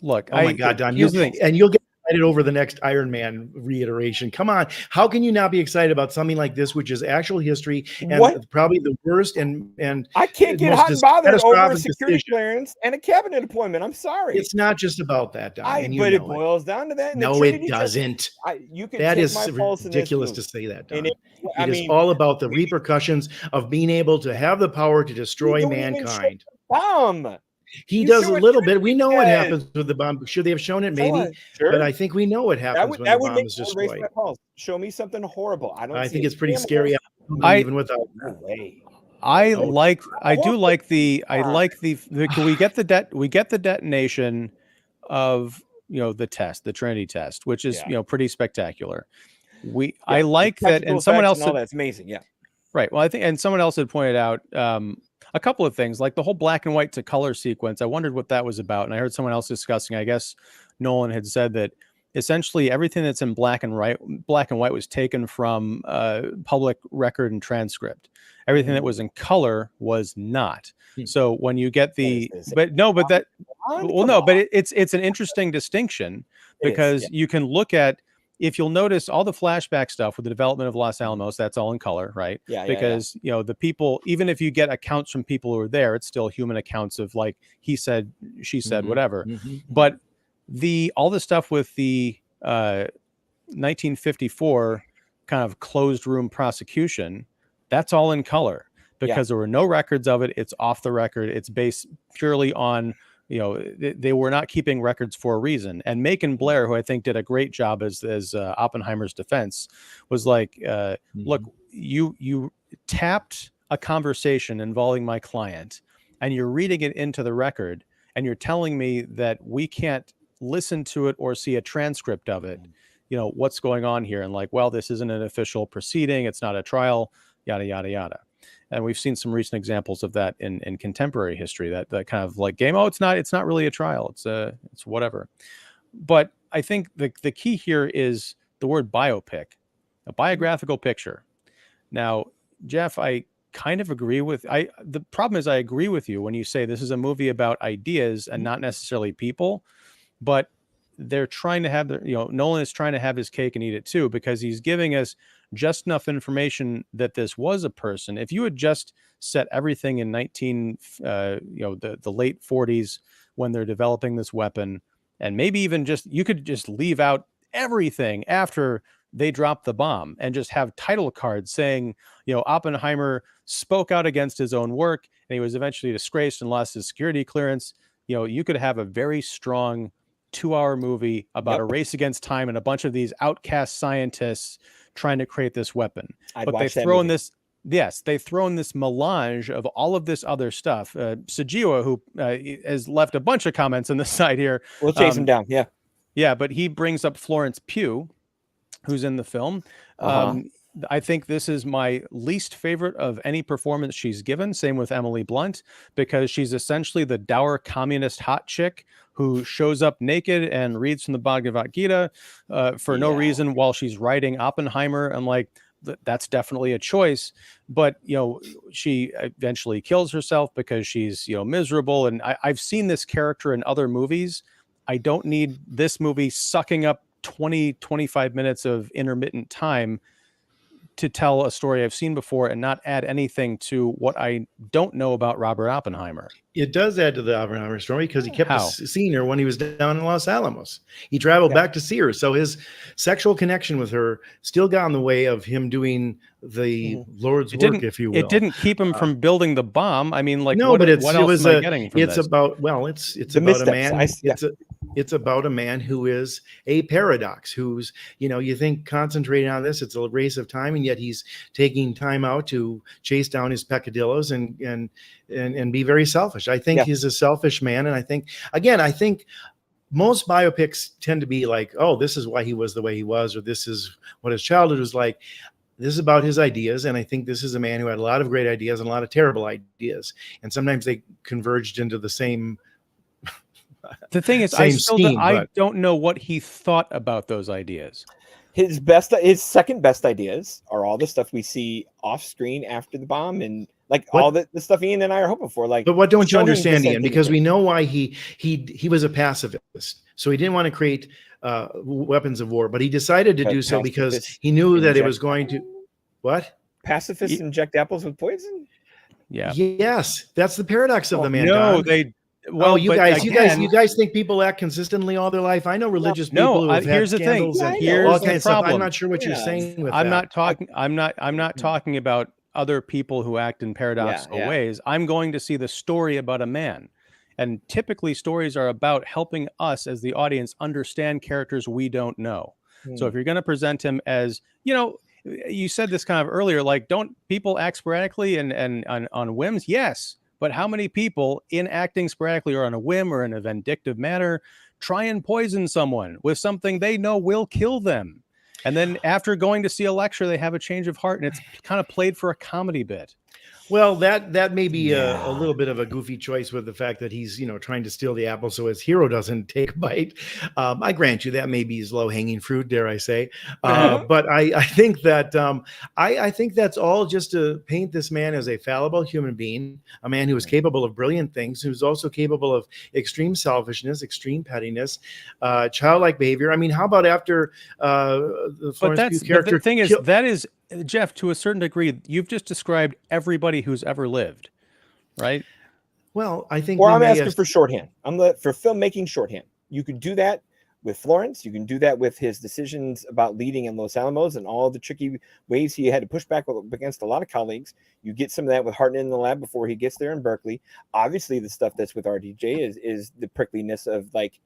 Look, Oh my God, Don! here's the thing. And you'll get excited over the next Iron Man reiteration. Come on, how can you not be excited about something like this, which is actual history and probably the worst and I can't get hot and bothered over a security clearance and a cabinet appointment. I'm sorry. It's not just about that, Don. But it boils down to that. No, it doesn't. You can that take is my pulse ridiculous to say that, Don. It is mean, all about the repercussions of being able to have the power to destroy mankind. Bomb. He does a little bit. We know what happens with the bomb. Should they have shown it? Maybe. Sure. But I think we know what happens when the bomb is destroyed. Show me something horrible. I think it's pretty scary. Even without. No way. I do like the can we get the detonation of the test, the Trinity test, which is pretty spectacular. I like that, and someone else said that's amazing. Yeah. Right. Well, I think, and someone else had pointed out a couple of things, like the whole black and white to color sequence. I wondered what that was about, and I heard someone else discussing. I guess Nolan had said that essentially everything that's in black and white was taken from public record and transcript. Everything that was in color was not. So when you get it's an interesting distinction because you can look at, if you'll notice all the flashback stuff with the development of Los Alamos, that's all in color, right? Because the people, even if you get accounts from people who are there, it's still human accounts of like he said, she said, whatever. But all the stuff with the 1954 kind of closed room prosecution, that's all in color because there were no records of it. It's off the record. It's based purely on, they were not keeping records for a reason. And Macon Blair, who I think did a great job as Oppenheimer's defense, was like, look, you tapped a conversation involving my client and you're reading it into the record and you're telling me that we can't listen to it or see a transcript of it. What's going on here? And like, well, this isn't an official proceeding. It's not a trial, yada, yada, yada. And we've seen some recent examples of that in contemporary history, that kind of like game. Oh, it's not really a trial. It's whatever. But I think the key here is the word biopic, a biographical picture. Now, Jeff, I kind of agree with, the problem is I agree with you when you say this is a movie about ideas and not necessarily people, but they're trying to have Nolan is trying to have his cake and eat it too, because he's giving us just enough information that this was a person. If you had just set everything in the late 40s when they're developing this weapon, and maybe even you could just leave out everything after they dropped the bomb and just have title cards saying, Oppenheimer spoke out against his own work and he was eventually disgraced and lost his security clearance. You could have a very strong 2-hour movie about a race against time and a bunch of these outcast scientists trying to create this weapon. But they throw in this melange of all of this other stuff. Sajiwa, who has left a bunch of comments on the side here. We'll chase him down. Yeah. Yeah, but he brings up Florence Pugh, who's in the film. I think this is my least favorite of any performance she's given. Same with Emily Blunt, because she's essentially the dour communist hot chick who shows up naked and reads from the Bhagavad Gita for no reason while she's writing Oppenheimer. I'm like, that's definitely a choice. But, she eventually kills herself because she's, miserable. And I've seen this character in other movies. I don't need this movie sucking up 20-25 minutes of intermittent time to tell a story I've seen before and not add anything to what I don't know about Robert Oppenheimer. It does add to the Oppenheimer story because he kept seeing her when he was down in Los Alamos. He traveled back to see her. So his sexual connection with her still got in the way of him doing the Lord's work, if you will. It didn't keep him from building the bomb. I mean, like, no, what else am I getting from this? It's about a man. It's about a man who is a paradox, who's, you think concentrating on this, it's a race of time, and yet he's taking time out to chase down his peccadillos and be very selfish. I think he's a selfish man. And I think most biopics tend to be like, oh, this is why he was the way he was, or this is what his childhood was like. This is about his ideas. And I think this is a man who had a lot of great ideas and a lot of terrible ideas. And sometimes they converged into the same. The thing is, I don't know what he thought about those ideas. his second best ideas are all the stuff we see off screen after the bomb, and like all the stuff Ian and I are hoping for. Like, but what don't you understand, Ian? dissenting Because we opinion. know why he was a pacifist, so he didn't want to create weapons of war, but he decided to But do so because pacifists he knew that it inject was going to what? pacifists inject apples with poison. Yeah. Yes, that's the paradox of the man. No, Don. they. Well, you but guys, again, you guys think people act consistently all their life? I know religious people who have here's had the thing. scandals and Here's all the kinds of stuff. I'm problem. not sure what you're saying with I'm that. not talking. I'm not talking about other people who act in paradoxical ways. I'm going to see the story about a man, and typically stories are about helping us as the audience understand characters we don't know. So if you're going to present him as, you said this kind of earlier, like, don't people act sporadically and on whims? Yes. But how many people in acting sporadically or on a whim or in a vindictive manner try and poison someone with something they know will kill them? And then after going to see a lecture, they have a change of heart, and it's kind of played for a comedy bit. Well, that may be a little bit of a goofy choice with the fact that he's, trying to steal the apple so his hero doesn't take a bite. I grant you that may be his low-hanging fruit, dare I say. But I think that I think that's all just to paint this man as a fallible human being, a man who is capable of brilliant things, who's also capable of extreme selfishness, extreme pettiness, childlike behavior. I mean, how about after the Florence Pugh character? But the thing is, that is, Jeff, to a certain degree, you've just described everybody who's ever lived, right? Well, I think. Or I'm asking for shorthand. For filmmaking shorthand. You could do that with Florence. You can do that with his decisions about leading in Los Alamos and all the tricky ways he had to push back against a lot of colleagues. You get some of that with Hartnett in the lab before he gets there in Berkeley. Obviously, the stuff that's with RDJ is the prickliness of, like,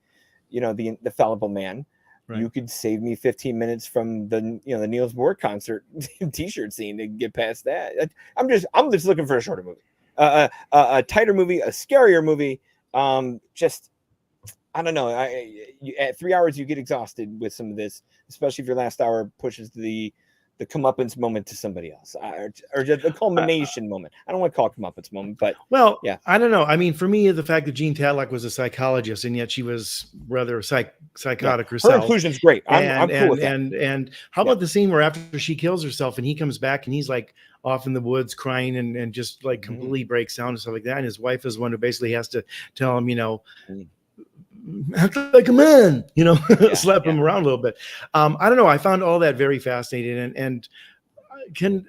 the fallible man. Right. You could save me 15 minutes from the Niels Bohr concert T-shirt scene to get past that. I'm just looking for a shorter movie, a tighter movie, a scarier movie. Just, I don't know. At 3 hours you get exhausted with some of this, especially if your last hour pushes the comeuppance moment to somebody else, or just the culmination moment. I don't want to call it comeuppance moment, but I don't know. I mean, for me, the fact that Jean Tadlock was a psychologist and yet she was rather psychotic herself. Her inclusion's great. I'm cool with that. And how about the scene where after she kills herself and he comes back and he's like off in the woods crying and just like completely breaks down and stuff like that. And his wife is one who basically has to tell him, act like a man, slap him around a little bit. I don't know. I found all that very fascinating. And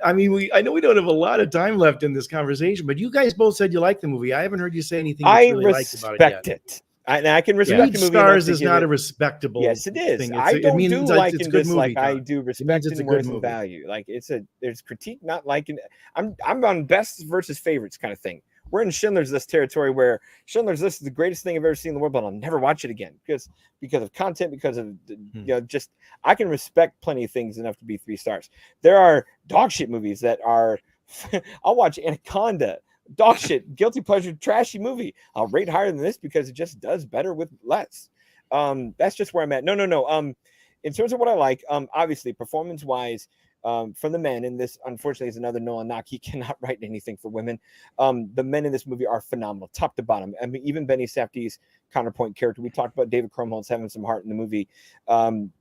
I know we don't have a lot of time left in this conversation, but you guys both said you liked the movie. I haven't heard you say anything I really liked about it yet. Respect it. I can respect the movie. Stars is not a respectable. Yes, it is. Thing. I don't do liking this movie, like I do respect and worth and value. Like there's critique, not liking. I'm on best versus favorites kind of thing. We're in Schindler's List territory where Schindler's List is the greatest thing I've ever seen in the world, but I'll never watch it again because of content, because of just I can respect plenty of things enough to be 3 stars. There are dog shit movies that are I'll watch Anaconda, dog shit, guilty pleasure, trashy movie. I'll rate higher than this because it just does better with less. That's just where I'm at. No. In terms of what I like, obviously performance wise, from the men in this, unfortunately, is another Nolan knock. He cannot write anything for women. The men in this movie are phenomenal, top to bottom. I mean, even Benny Safdie's counterpoint character. We talked about David Krumholtz having some heart in the movie.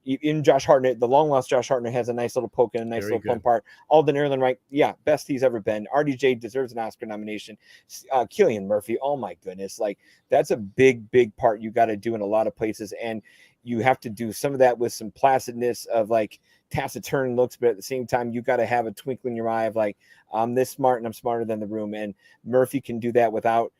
In Josh Hartnett, the long lost Josh Hartnett has a nice little poke and a nice little fun part. Alden Ehrenreich, best he's ever been. RDJ deserves an Oscar nomination. Cillian Murphy, oh my goodness, like that's a big part you got to do in a lot of places, and you have to do some of that with some placidness of like taciturn looks, but at the same time you got to have a twinkle in your eye of like, I'm this smart and I'm smarter than the room, and Murphy can do that without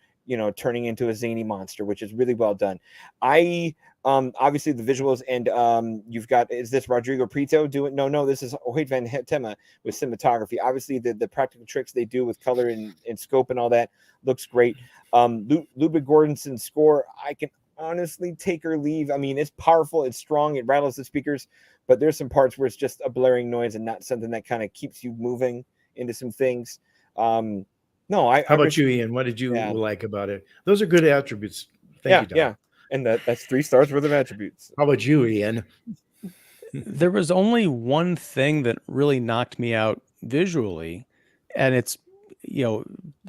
turning into a zany monster, which is really well done. Obviously the visuals, and you've got, is this Rodrigo Prieto doing? No, this is Hoyt van Hoytema with cinematography. Obviously the practical tricks they do with color and scope and all that looks great. Ludwig Göransson's score, I can honestly take or leave. I mean, it's powerful, it's strong, it rattles the speakers, but there's some parts where it's just a blaring noise and not something that kind of keeps you moving into some things. How about you, Ian? What did you like about it? Those are good attributes. Thank you, Don. And that's 3 stars worth of attributes. How about you, Ian? There was only one thing that really knocked me out visually, and it's,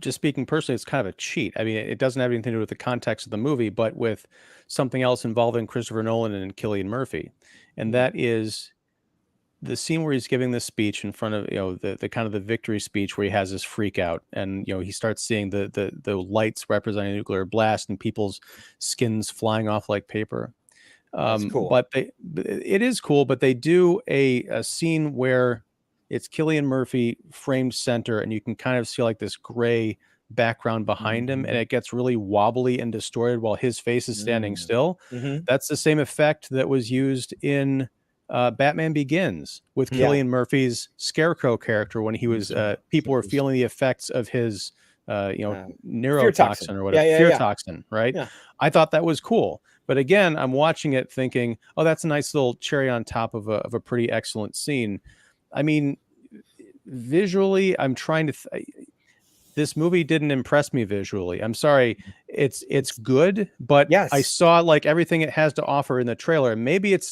just speaking personally, it's kind of a cheat. I mean, it doesn't have anything to do with the context of the movie, but with something else involving Christopher Nolan and Cillian Murphy. And that is the scene where he's giving this speech in front of, the kind of the victory speech where he has this freak out, and he starts seeing the lights representing a nuclear blast and people's skins flying off like paper. That's cool. But it is cool, but they do a scene where it's Cillian Murphy framed center, and you can kind of see like this gray background behind him, and it gets really wobbly and distorted while his face is standing still. That's the same effect that was used in Batman Begins with Cillian Murphy's Scarecrow character when he was people were feeling the effects of his neurotoxin or whatever, fear toxin, right? I thought that was cool, but again, I'm watching it thinking, oh, that's a nice little cherry on top of a pretty excellent scene. I mean, visually, I'm trying to this movie didn't impress me visually. I'm sorry. It's good, but I saw like everything it has to offer in the trailer. And maybe and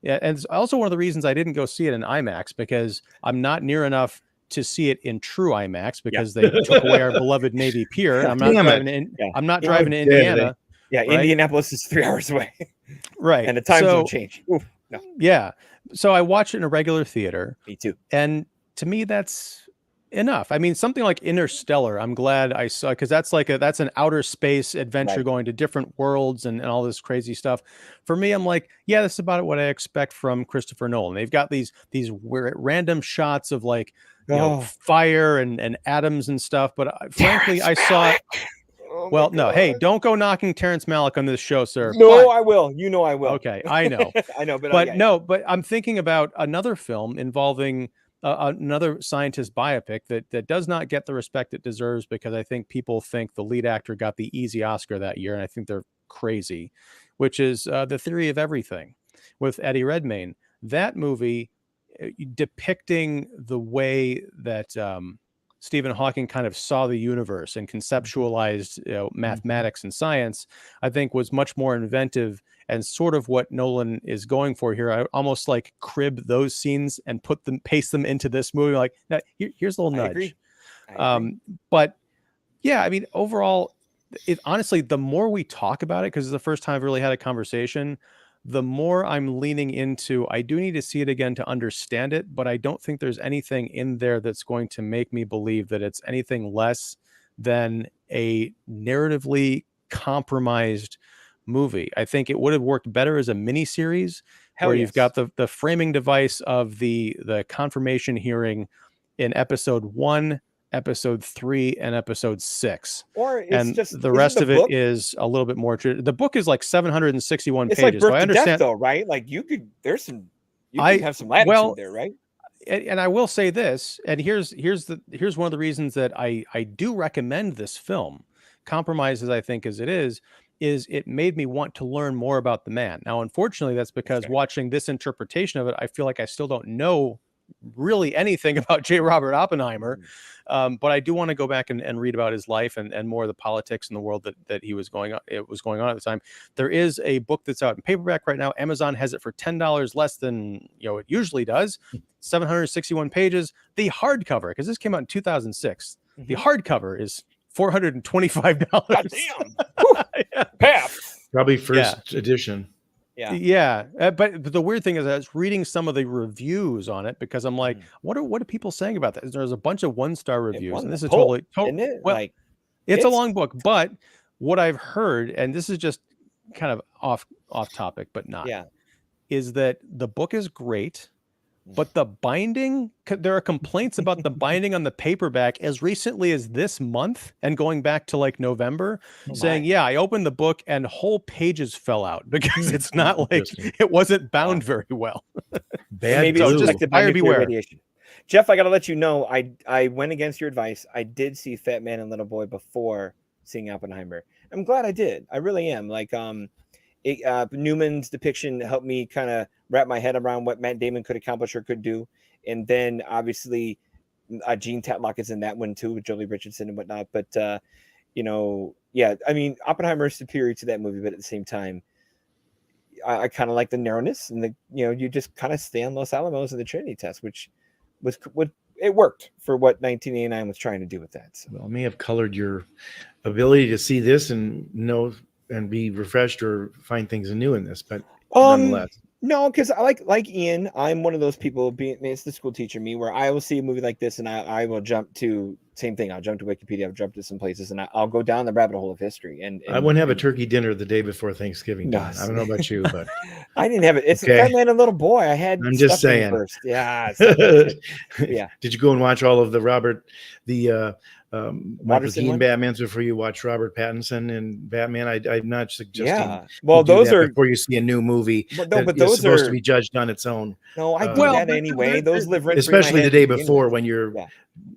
it's also one of the reasons I didn't go see it in IMAX, because I'm not near enough to see it in true IMAX because they took away our beloved Navy Pier. I'm not driving to Indiana. Yeah, right? Indianapolis is 3 hours away. Right. And the time zone change. Oof, no. Yeah. So I watched it in a regular theater. Me too. And to me, that's enough. I mean, something like Interstellar, I'm glad I saw, because that's an outer space adventure going to different worlds and all this crazy stuff. For me, I'm like, yeah, that's about what I expect from Christopher Nolan. They've got these random shots of like fire and atoms and stuff. But frankly, I saw. Well, no, hey, don't go knocking Terrence Malick on this show, sir. No, I will. I will. Okay, I know. I know, but I'm thinking about another film involving another scientist biopic that does not get the respect it deserves, because I think people think the lead actor got the easy Oscar that year, and I think they're crazy, which is The Theory of Everything with Eddie Redmayne. That movie depicting the way that Stephen Hawking kind of saw the universe and conceptualized mathematics and science, I think was much more inventive and sort of what Nolan is going for here. I almost like crib those scenes and paste them into this movie. Like, now, here's a little nudge. I agree. But yeah, I mean, overall, honestly, the more we talk about it, because it's the first time I've really had a conversation, the more I'm leaning into, I do need to see it again to understand it, but I don't think there's anything in there that's going to make me believe that it's anything less than a narratively compromised movie. I think it would have worked better as a miniseries where you've got the framing device of the confirmation hearing in episode 1, episode 3, and episode 6, or it's and just the rest of it is a little bit more. The book is like 761 pages. Like Birth so I to understand, Death, though, right? Like you could have some latitude there, right? And I will say this, and here's one of the reasons that I do recommend this film, compromised as I think as it is it made me want to learn more about the man. Now, unfortunately, that's because watching this interpretation of it, I feel like I still don't know really anything about J. Robert Oppenheimer. But I do want to go back and read about his life and more of the politics in the world that he was going on. It was going on at the time. There is a book that's out in paperback right now. Amazon has it for $10 less than it usually does. 761 pages. The hardcover, because this came out in 2006. The hardcover is $425. God damn. Pap. Probably first edition. Yeah. But the weird thing is I was reading some of the reviews on it, because I'm like, what are people saying about this? There's a bunch of 1-star reviews, and this is totally well, it's a long book, but what I've heard, and this is just kind of off topic, but not, is that the book is great, but the binding, there are complaints about the binding on the paperback as recently as this month and going back to like November, saying, I opened the book and whole pages fell out because it's not like it wasn't bound very well. Maybe it's affected by nuclear radiation. Jeff, I got to let you know, I went against your advice. I did see Fat Man and Little Boy before seeing Oppenheimer. I'm glad I did. I really am. Like, Newman's depiction helped me kind of wrap my head around what Matt Damon could accomplish or could do. And then obviously Gene Tatlock is in that one too, with Jolie Richardson and whatnot. But, I mean, Oppenheimer is superior to that movie, but at the same time, I kind of like the narrowness and you just kind of stay on Los Alamos and the Trinity test, which it worked for what 1989 was trying to do with that. So. Well, it may have colored your ability to see this and know and be refreshed or find things new in this, but nonetheless. No, because I like Ian, I'm one of those people, being it's the school teacher me, where I will see a movie like this and I will jump to same thing. I'll jump to Wikipedia, I'll jump to some places, and I'll go down the rabbit hole of history. I wouldn't have a turkey dinner the day before Thanksgiving, No, Don. I don't know about you, but I didn't have it. It's okay. Fat Man and Little Boy. I had I'm just stuffing saying. first. Yeah, stuffing. Yeah. Did you go and watch all of the Michael Watterson Keaton one? Batmans before you watch Robert Pattinson and Batman? I'm not suggesting Yeah. Well, you do those that are before you see a new movie but no, that but is those supposed are to be judged on its own. no, I do Well, that anyway. Those live rent free in my especially the head day to begin before with. when you're Yeah.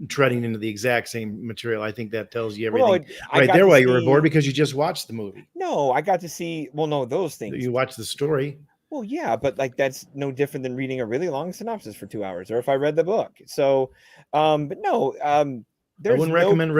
treading into the exact same material. I think that tells you Well, everything no, I right got there to while you were see bored because you just watched the movie. no, I got to see well, no, those things. You watched the story. Well, yeah, but like that's no different than reading a really long synopsis for 2 hours, or if I read the book. So, but no, I there's wouldn't no. recommend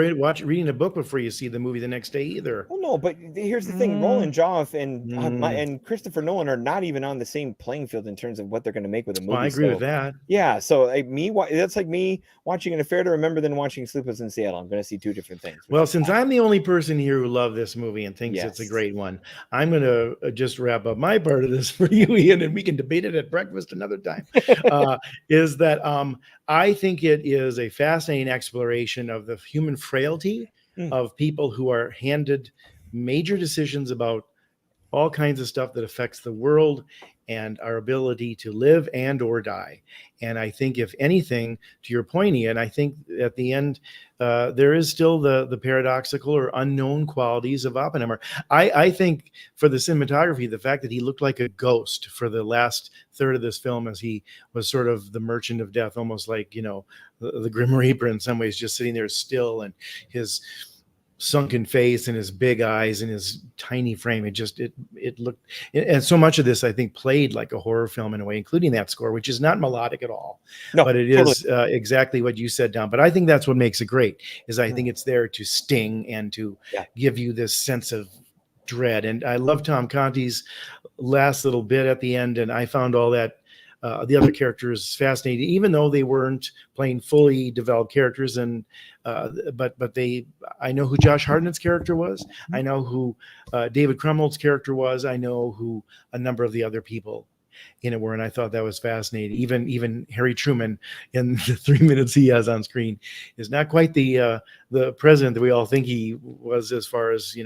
reading a book before you see the movie the next day either. Well, no, but here's the thing: Roland Joff and Mm. and Christopher Nolan are not even on the same playing field in terms of what they're going to make with a movie. Well, I agree with that. Yeah, so like that's like me watching An Affair to Remember than watching Sleepless in Seattle. I'm going to see two different things. Well, since I'm the only person here who loved this movie and thinks it's a Yes. great one, I'm going to just wrap up my part of this for you, Ian, and we can debate it at breakfast another time. Is that I think it is a fascinating exploration of the human frailty of people who are handed major decisions about all kinds of stuff that affects the world and our ability to live and or die. And I think, if anything, to your point, Ian, I think at the end, there is still the paradoxical or unknown qualities of Oppenheimer. I think for the cinematography, the fact that he looked like a ghost for the last third of this film, as he was sort of the merchant of death, almost like, the Grim Reaper in some ways, just sitting there still, and his sunken face and his big eyes and his tiny frame. It looked, and so much of this, I think, played like a horror film in a way, including that score, which is not melodic at all. No, but it totally is exactly what you said, Don. But I think that's what makes it great, is I think it's there to sting and to give you this sense of dread. And I love Tom Conti's last little bit at the end, and I found all that the other characters fascinating, even though they weren't playing fully developed characters. And but I know who Josh Hartnett's character was. I know who David Krumholtz's character was. I know who a number of the other people in it were, and I thought that was fascinating. Even Harry Truman, in the 3 minutes he has on screen, is not quite the president that we all think he was, as far as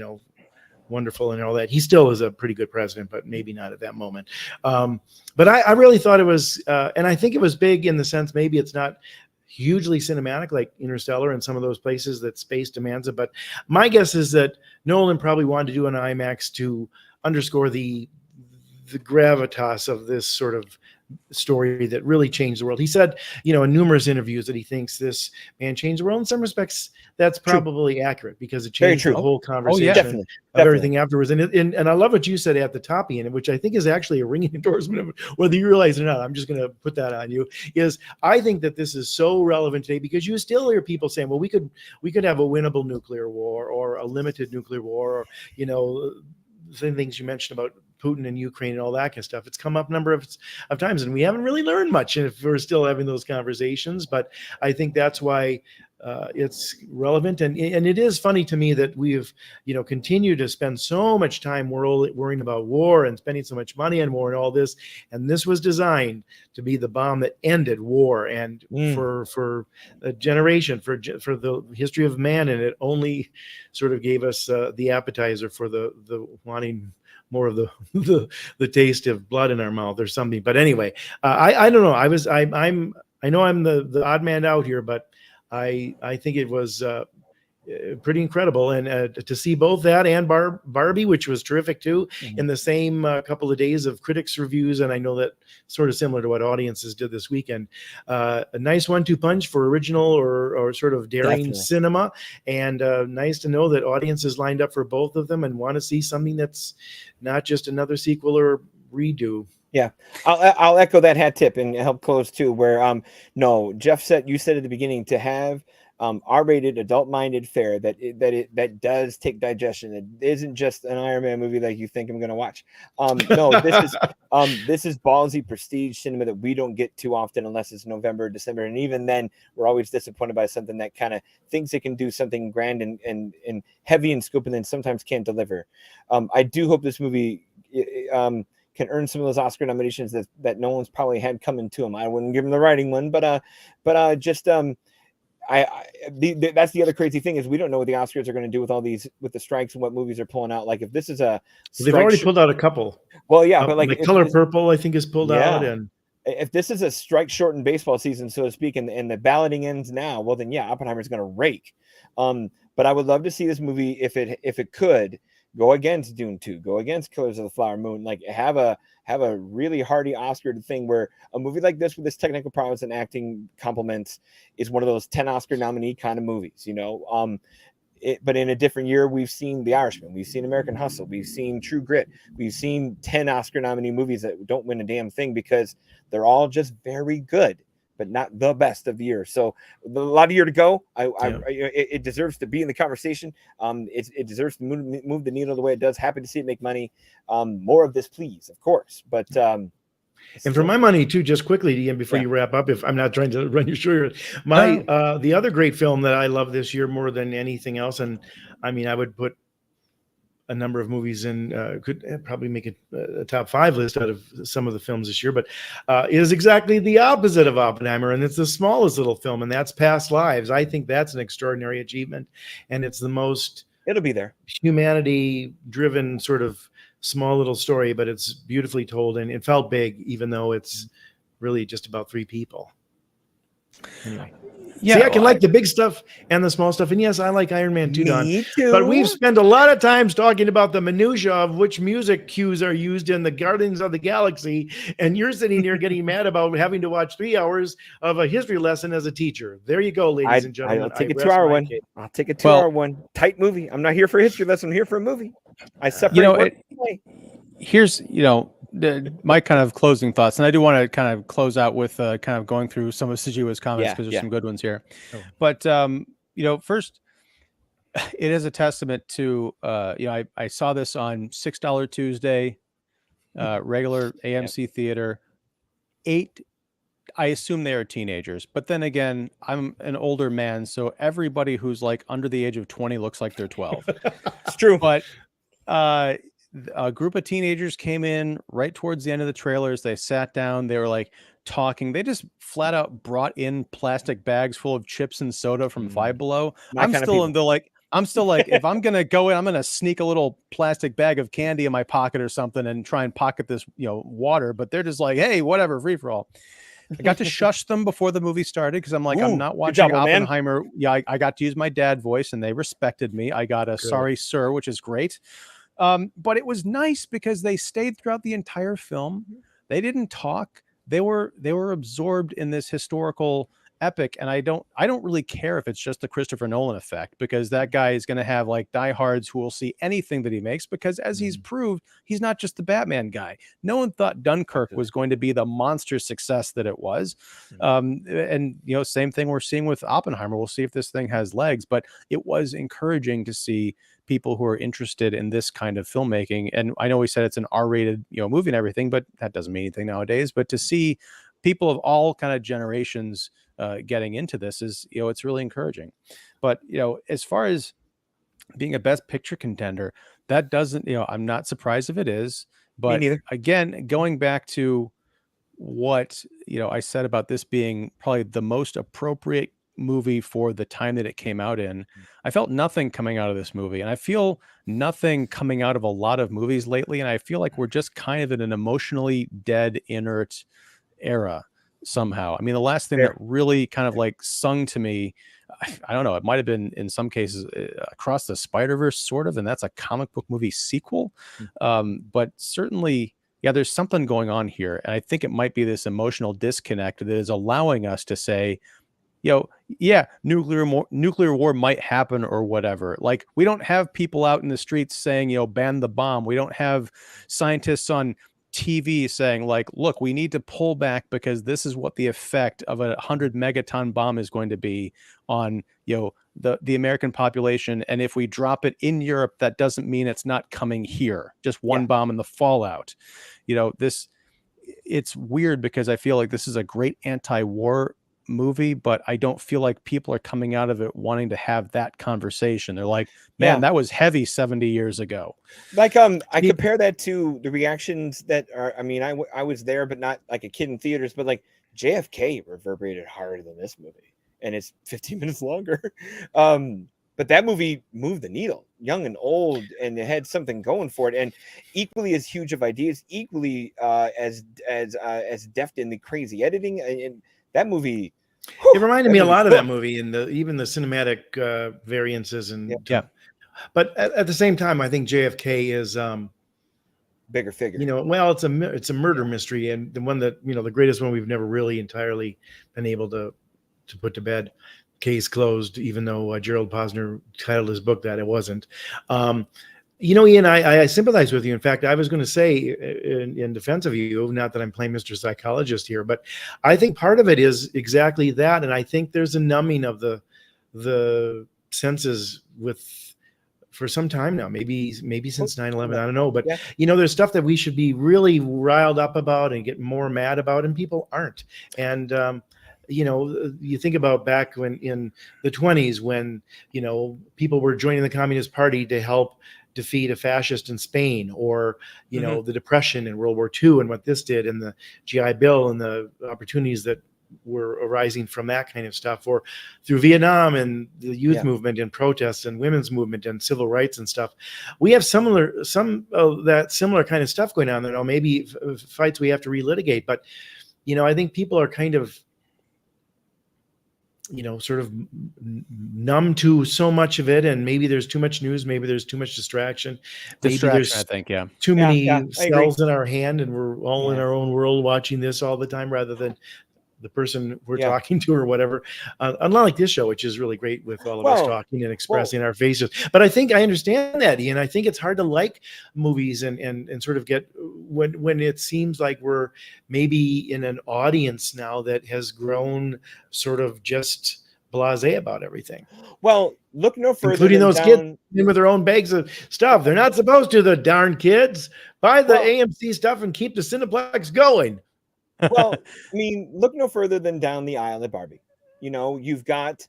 wonderful and all that. He still is a pretty good president, but maybe not at that moment. But I really thought it was, and I think it was big in the sense, maybe it's not hugely cinematic like Interstellar and some of those places that space demands it. But my guess is that Nolan probably wanted to do an IMAX to underscore the gravitas of this sort of story that really changed the world. He said, in numerous interviews, that he thinks this man changed the world. In some respects, that's probably accurate, because it changed the whole conversation of everything afterwards. And I love what you said at the top, Ian, which I think is actually a ringing endorsement of, whether you realize it or not, I'm just going to put that on you, is I think that this is so relevant today, because you still hear people saying, well, we could have a winnable nuclear war, or a limited nuclear war, or, the things you mentioned about Putin and Ukraine and all that kind of stuff. It's come up a number of times, and we haven't really learned much if we're still having those conversations. But I think that's why it's relevant. And it is funny to me that we've, continued to spend so much time worrying about war and spending so much money on war and all this. And this was designed to be the bomb that ended war, and for a generation, for the history of man. And it only sort of gave us the appetizer for the wanting more of the taste of blood in our mouth or something. But anyway, I don't know. I know I'm the odd man out here, but I think it was pretty incredible. And to see both that and Barbie, which was terrific too, in the same couple of days of critics reviews. And I know that sort of similar to what audiences did this weekend, a nice 1-2 punch for original or sort of daring cinema. And nice to know that audiences lined up for both of them and want to see something that's not just another sequel or redo. Yeah, I'll echo that hat tip and help close too, where no, Jeff said, you said at the beginning, to have R-rated, adult-minded fare that does take digestion. It isn't just an Iron Man movie like you think I'm going to watch. No, this is ballsy prestige cinema that we don't get too often unless it's November or December, and even then we're always disappointed by something that kind of thinks it can do something grand and heavy in scope, and then sometimes can't deliver. I do hope this movie can earn some of those Oscar nominations that Nolan's probably had coming to him. I wouldn't give him the writing one, but just that's the other crazy thing is we don't know what the Oscars are going to do with all these, with the strikes and what movies are pulling out. Like if this is a they've already pulled out a couple. Well, yeah, but like The Color Purple, I think, is pulled out, and if this is a strike shortened baseball season, so to speak, and the balloting ends now, well then yeah, Oppenheimer's going to rake. But I would love to see this movie if it could go against Dune 2, go against Killers of the Flower Moon, like have a really hearty Oscar thing where a movie like this with this technical prowess and acting compliments is one of those 10 Oscar nominee kind of movies, you know. But in a different year, we've seen The Irishman, we've seen American Hustle, we've seen True Grit, we've seen 10 Oscar nominee movies that don't win a damn thing because they're all just very good, but not the best of the year. So a lot of year to go. It deserves to be in the conversation. It deserves to move the needle the way it does. Happy to see it make money. More of this, please, of course. But and for my money too, just quickly, Ian, before you wrap up, if I'm not trying to run your show here, the other great film that I love this year more than anything else, and I mean, I would put a number of movies in, could probably make a top 5 list out of some of the films this year, but is exactly the opposite of Oppenheimer, and it's the smallest little film, and that's Past Lives. I think that's an extraordinary achievement, and it's the most it'll be there humanity-driven sort of small little story, but it's beautifully told, and it felt big, even though it's really just about 3 people. Anyway. Yeah, see, I can like the big stuff and the small stuff. And yes, I like Iron Man 2, Don. Me too. But we've spent a lot of times talking about the minutia of which music cues are used in the Guardians of the Galaxy. And you're sitting here getting mad about having to watch 3 hours of a history lesson as a teacher. There you go, ladies and gentlemen. I'll take a 2-hour one. I'll take a 2-hour one. Tight movie. I'm not here for a history lesson. I'm here for a movie. I separate. Here's, my kind of closing thoughts, and I do want to kind of close out with kind of going through some of Sijua's comments because there's some good ones here. But first, it is a testament to I saw this on $6 Tuesday, regular AMC theater. 8, I assume they are teenagers, but then again, I'm an older man, so everybody who's like under the age of 20 looks like they're 12. It's true, but a group of teenagers came in right towards the end of the trailers. They sat down, they were like talking. They just flat out brought in plastic bags full of chips and soda from Five Below. I'm still like, if I'm going to go in, I'm going to sneak a little plastic bag of candy in my pocket or something and try and pocket this, water. But they're just like, hey, whatever, free for all. I got to shush them before the movie started because I'm like, I'm not watching Oppenheimer. Man. Yeah, I got to use my dad voice and they respected me. I got a sorry, sir, which is great. But it was nice because they stayed throughout the entire film. They didn't talk. They were absorbed in this historical epic. And I don't really care if it's just the Christopher Nolan effect, because that guy is going to have like diehards who will see anything that he makes, because as he's proved, he's not just the Batman guy. No one thought Dunkirk was going to be the monster success that it was. And same thing we're seeing with Oppenheimer. We'll see if this thing has legs, but it was encouraging to see people who are interested in this kind of filmmaking. And I know we said it's an R-rated, movie and everything, but that doesn't mean anything nowadays. But to see people of all kind of generations getting into this is, it's really encouraging. But, as far as being a best picture contender, that doesn't, I'm not surprised if it is. But again, going back to what, I said about this being probably the most appropriate movie for the time that it came out in, I felt nothing coming out of this movie, and I feel nothing coming out of a lot of movies lately, and I feel like we're just kind of in an emotionally dead, inert era somehow. I mean, the last thing that really kind of like sung to me, I don't know, it might have been in some cases Across the Spider-Verse sort of, and that's a comic book movie sequel, but certainly there's something going on here, and I think it might be this emotional disconnect that is allowing us to say, nuclear war might happen or whatever. Like, we don't have people out in the streets saying, ban the bomb. We don't have scientists on TV saying like, look, we need to pull back because this is what the effect of 100 megaton bomb is going to be on, the American population. And if we drop it in Europe, that doesn't mean it's not coming here. Just one bomb and the fallout. It's weird because I feel like this is a great anti-war movie, but I don't feel like people are coming out of it wanting to have that conversation. They're like, man, that was heavy 70 years ago. Like, I compare that to the reactions that are, I mean, I was there, but not like a kid in theaters, but like JFK reverberated harder than this movie, and it's 15 minutes longer. But that movie moved the needle, young and old, and it had something going for it, and equally as huge of ideas, equally as deft in the crazy editing. And that movie, it reminded me a lot of that movie, and even the cinematic variances and But at the same time, I think JFK is bigger figure. Well, it's a murder mystery, and the one that the greatest one we've never really entirely been able to put to bed. Case closed, even though Gerald Posner titled his book that. It wasn't. Ian, I sympathize with you. In fact, I was going to say in defense of you, not that I'm playing Mr. Psychologist here, but I think part of it is exactly that, and I think there's a numbing of the senses for some time now, maybe since 9/11, I don't know, but there's stuff that we should be really riled up about and get more mad about, and people aren't. And you think about back when in the 20s when people were joining the Communist Party to help defeat a fascist in Spain, or the Depression in World War II and what this did, and the GI Bill and the opportunities that were arising from that kind of stuff, or through Vietnam and the youth movement and protests and women's movement and civil rights and stuff. We have some of that similar kind of stuff going on there. Maybe fights we have to relitigate, but I think people are kind of sort of numb to so much of it, and maybe there's too much news, maybe there's too much distraction, maybe there's I think too many cells in our hand, and we're all in our own world watching this all the time rather than the person we're talking to or whatever. Unlike this show, which is really great with all of us talking and expressing our faces. But I think I understand that, Ian. I think it's hard to like movies and sort of get when it seems like we're maybe in an audience now that has grown sort of just blasé about everything. Well, look no further including than those kids with their own bags of stuff. They're not supposed to, the darn kids. Buy the AMC stuff and keep the Cineplex going. Well, I mean, look no further than down the aisle at Barbie. You've got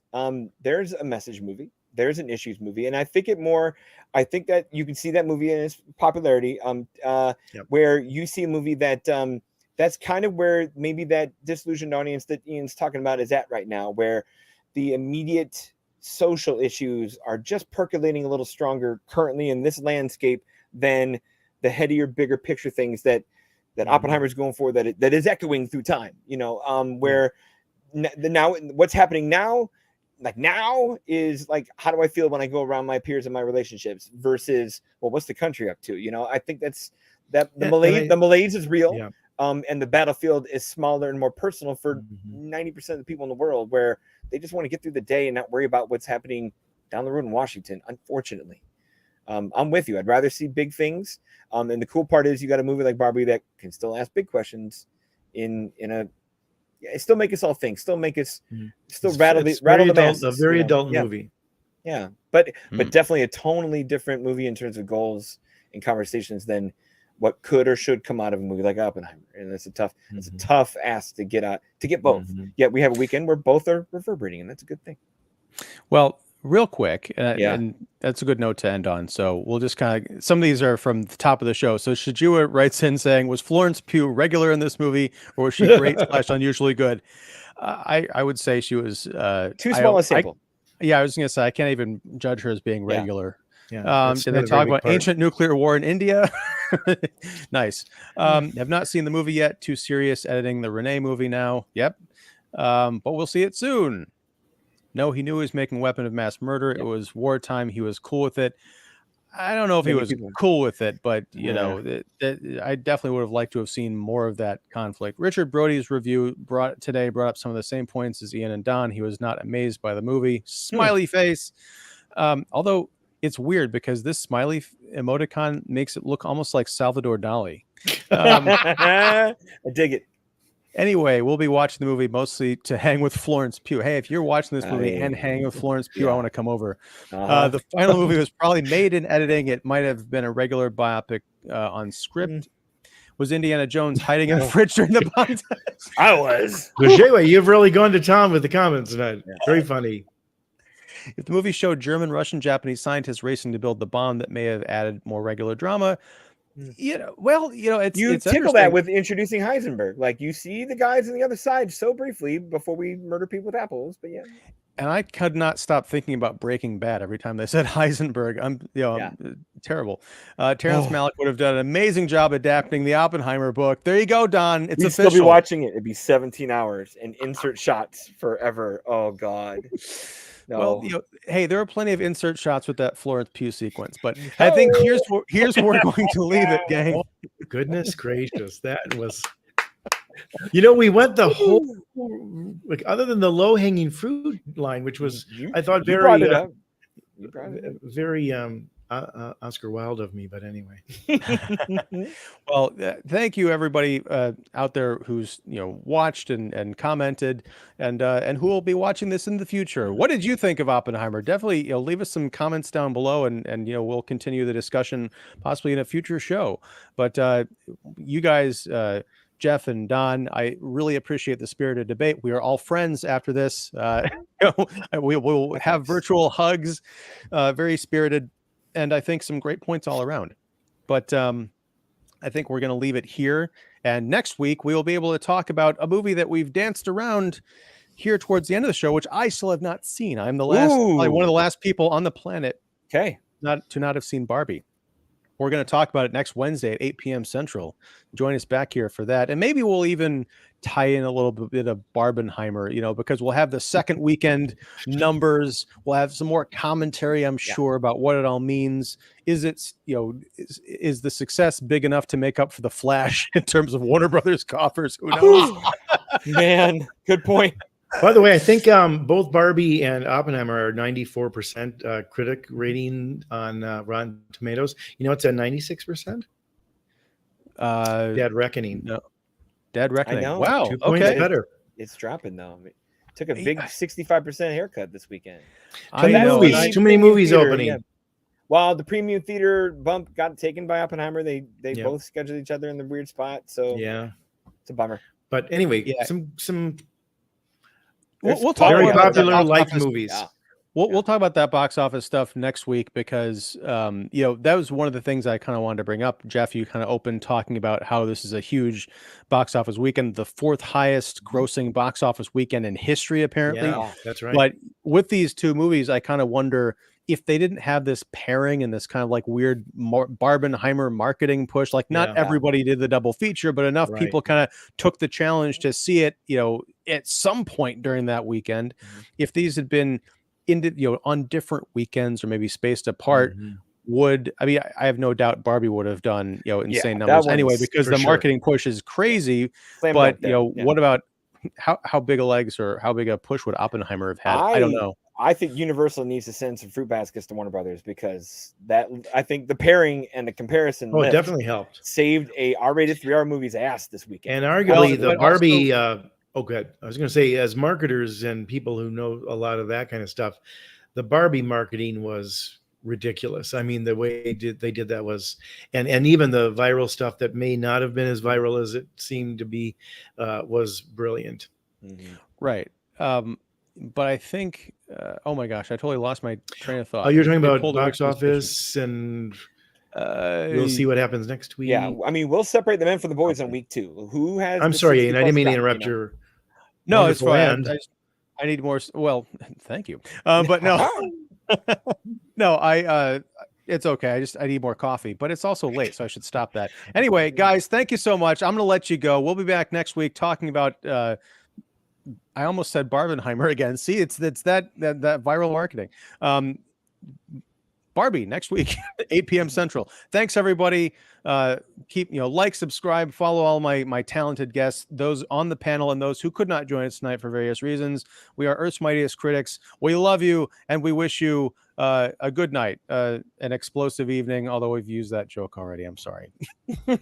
there's a message movie, there's an issues movie, and I think that you can see that movie in its popularity. Where you see a movie that that's kind of where maybe that disillusioned audience that Ian's talking about is at right now, where the immediate social issues are just percolating a little stronger currently in this landscape than the headier, bigger picture things that Oppenheimer's going for, that is echoing through time, where now what's happening now, like now is like, how do I feel when I go around my peers and my relationships versus, well, what's the country up to? I think the malaise is real. And the battlefield is smaller and more personal for 90% of the people in the world, where they just want to get through the day and not worry about what's happening down the road in Washington, unfortunately. I'm with you. I'd rather see big things. And the cool part is you got a movie like Barbie that can still ask big questions still make us all think, still make us rattle the masses. A very adult movie. Yeah. But definitely a tonally different movie in terms of goals and conversations than what could or should come out of a movie like Oppenheimer. And it's a tough ask to get both. Yet we have a weekend where both are reverberating, and that's a good thing. Well, real quick, and that's a good note to end on. So we'll just kind of, some of these are from the top of the show. So Shijua writes in saying, was Florence Pugh regular in this movie, or was she great / unusually good? I would say she was too small a sample. I was going to say, I can't even judge her as being regular. Yeah, did they talk about ancient nuclear war in India? Nice. Have not seen the movie yet. Too serious editing the Renee movie now. Yep. But we'll see it soon. No, he knew he was making weapon of mass murder. It was wartime. He was cool with it. I don't know if he was cool with it, but I definitely would have liked to have seen more of that conflict. Richard Brody's review brought up some of the same points as Ian and Don. He was not amazed by the movie. Smiley face. Although it's weird because this smiley emoticon makes it look almost like Salvador Dali. I dig it. Anyway, we'll be watching the movie mostly to hang with Florence Pugh. Hey, if you're watching this movie and hanging with Florence Pugh, I want to come over. The final movie was probably made in editing. It might have been a regular biopic on script. Was Indiana Jones hiding in the fridge during the bomb test? I was. Anyway, you've really gone to town with the comments tonight. Yeah. Very funny. If the movie showed German, Russian, Japanese scientists racing to build the bomb, that may have added more regular drama. You know, well, you know, it's tickle that with introducing Heisenberg. Like, you see the guys on the other side so briefly before we murder people with apples, but yeah. And I could not stop thinking about Breaking Bad every time they said Heisenberg. I'm terrible. Terrence Malick would have done an amazing job adapting the Oppenheimer book. There you go, Don. It's official. Still be watching it. It'd be 17 hours and insert shots forever. Oh God. No. Well, you know, hey, there are plenty of insert shots with that Florence Pugh sequence, but I think here's where we're going to leave it, gang. Oh, goodness gracious, that was. You know, we went the whole, like, other than the low-hanging fruit line, which was, I thought, very, very Oscar Wilde of me. But anyway. Well, thank you, everybody out there who's watched and commented, and who will be watching this in the future. What did you think of Oppenheimer? Definitely, leave us some comments down below, and we'll continue the discussion possibly in a future show. But you guys. Jeff and Don, I really appreciate the spirited debate. We are all friends after this. We will have virtual hugs, very spirited, and I think some great points all around. But I think we're going to leave it here. And next week, we will be able to talk about a movie that we've danced around here towards the end of the show, which I still have not seen. I'm the last, probably one of the last people on the planet not to have seen Barbie. We're going to talk about it next Wednesday at 8 p.m. Central. Join us back here for that. And maybe we'll even tie in a little bit of Barbenheimer, because we'll have the second weekend numbers. We'll have some more commentary, I'm sure, about what it all means. Is it, is the success big enough to make up for the Flash in terms of Warner Brothers coffers? Who knows? Man, good point. By the way, I think both Barbie and Oppenheimer are 94% critic rating on Rotten Tomatoes. You know, it's at 96%. Dead Reckoning. No. Dead Reckoning. I know. Wow. 2 points better. It's dropping though. Took a big 65% haircut this weekend. Too many movies opening. Yeah. Well, the premium theater bump got taken by Oppenheimer. They both scheduled each other in the weird spot. So yeah, it's a bummer. But anyway, some. We'll talk very about popular liked movies. Yeah. We'll talk about that box office stuff next week because that was one of the things I kind of wanted to bring up. Jeff, you kind of opened talking about how this is a huge box office weekend, the fourth highest grossing box office weekend in history, apparently. Yeah, that's right. But with these two movies, I kind of wonder if they didn't have this pairing and this kind of like weird Barbenheimer marketing push. Like not everybody did the double feature, but enough people kind of took the challenge to see it, at some point during that weekend. If these had been on different weekends or maybe spaced apart, I have no doubt Barbie would have done insane numbers anyway, because the marketing push is crazy. But what about how big a legs or how big a push would Oppenheimer have had? I don't know. I think Universal needs to send some fruit baskets to Warner Brothers because I think the pairing and the comparison it definitely helped. Saved a R-rated 3-hour movie's ass this weekend. And arguably the Barbie good. I was going to say, as marketers and people who know a lot of that kind of stuff, the Barbie marketing was ridiculous. I mean, the way they did that was, and even the viral stuff that may not have been as viral as it seemed to be, was brilliant. Right. But I think, oh my gosh, I totally lost my train of thought. Oh, you're talking about box office, and we'll see what happens next week. Yeah, I mean, we'll separate the men from the boys on week 2. Who has? I'm sorry, and I didn't mean to interrupt your. No, it's fine. I need more. Well, thank you. But no, no, it's okay. I need more coffee, but it's also late, so I should stop that. Anyway, guys, thank you so much. I'm going to let you go. We'll be back next week talking about, I almost said Barbenheimer again. See, it's that viral marketing. Barbie next week, 8 p.m. Central. Thanks, everybody. Keep, like, subscribe, follow all my talented guests, those on the panel and those who could not join us tonight for various reasons. We are Earth's Mightiest Critics. We love you, and we wish you a good night, an explosive evening, although we've used that joke already. I'm sorry.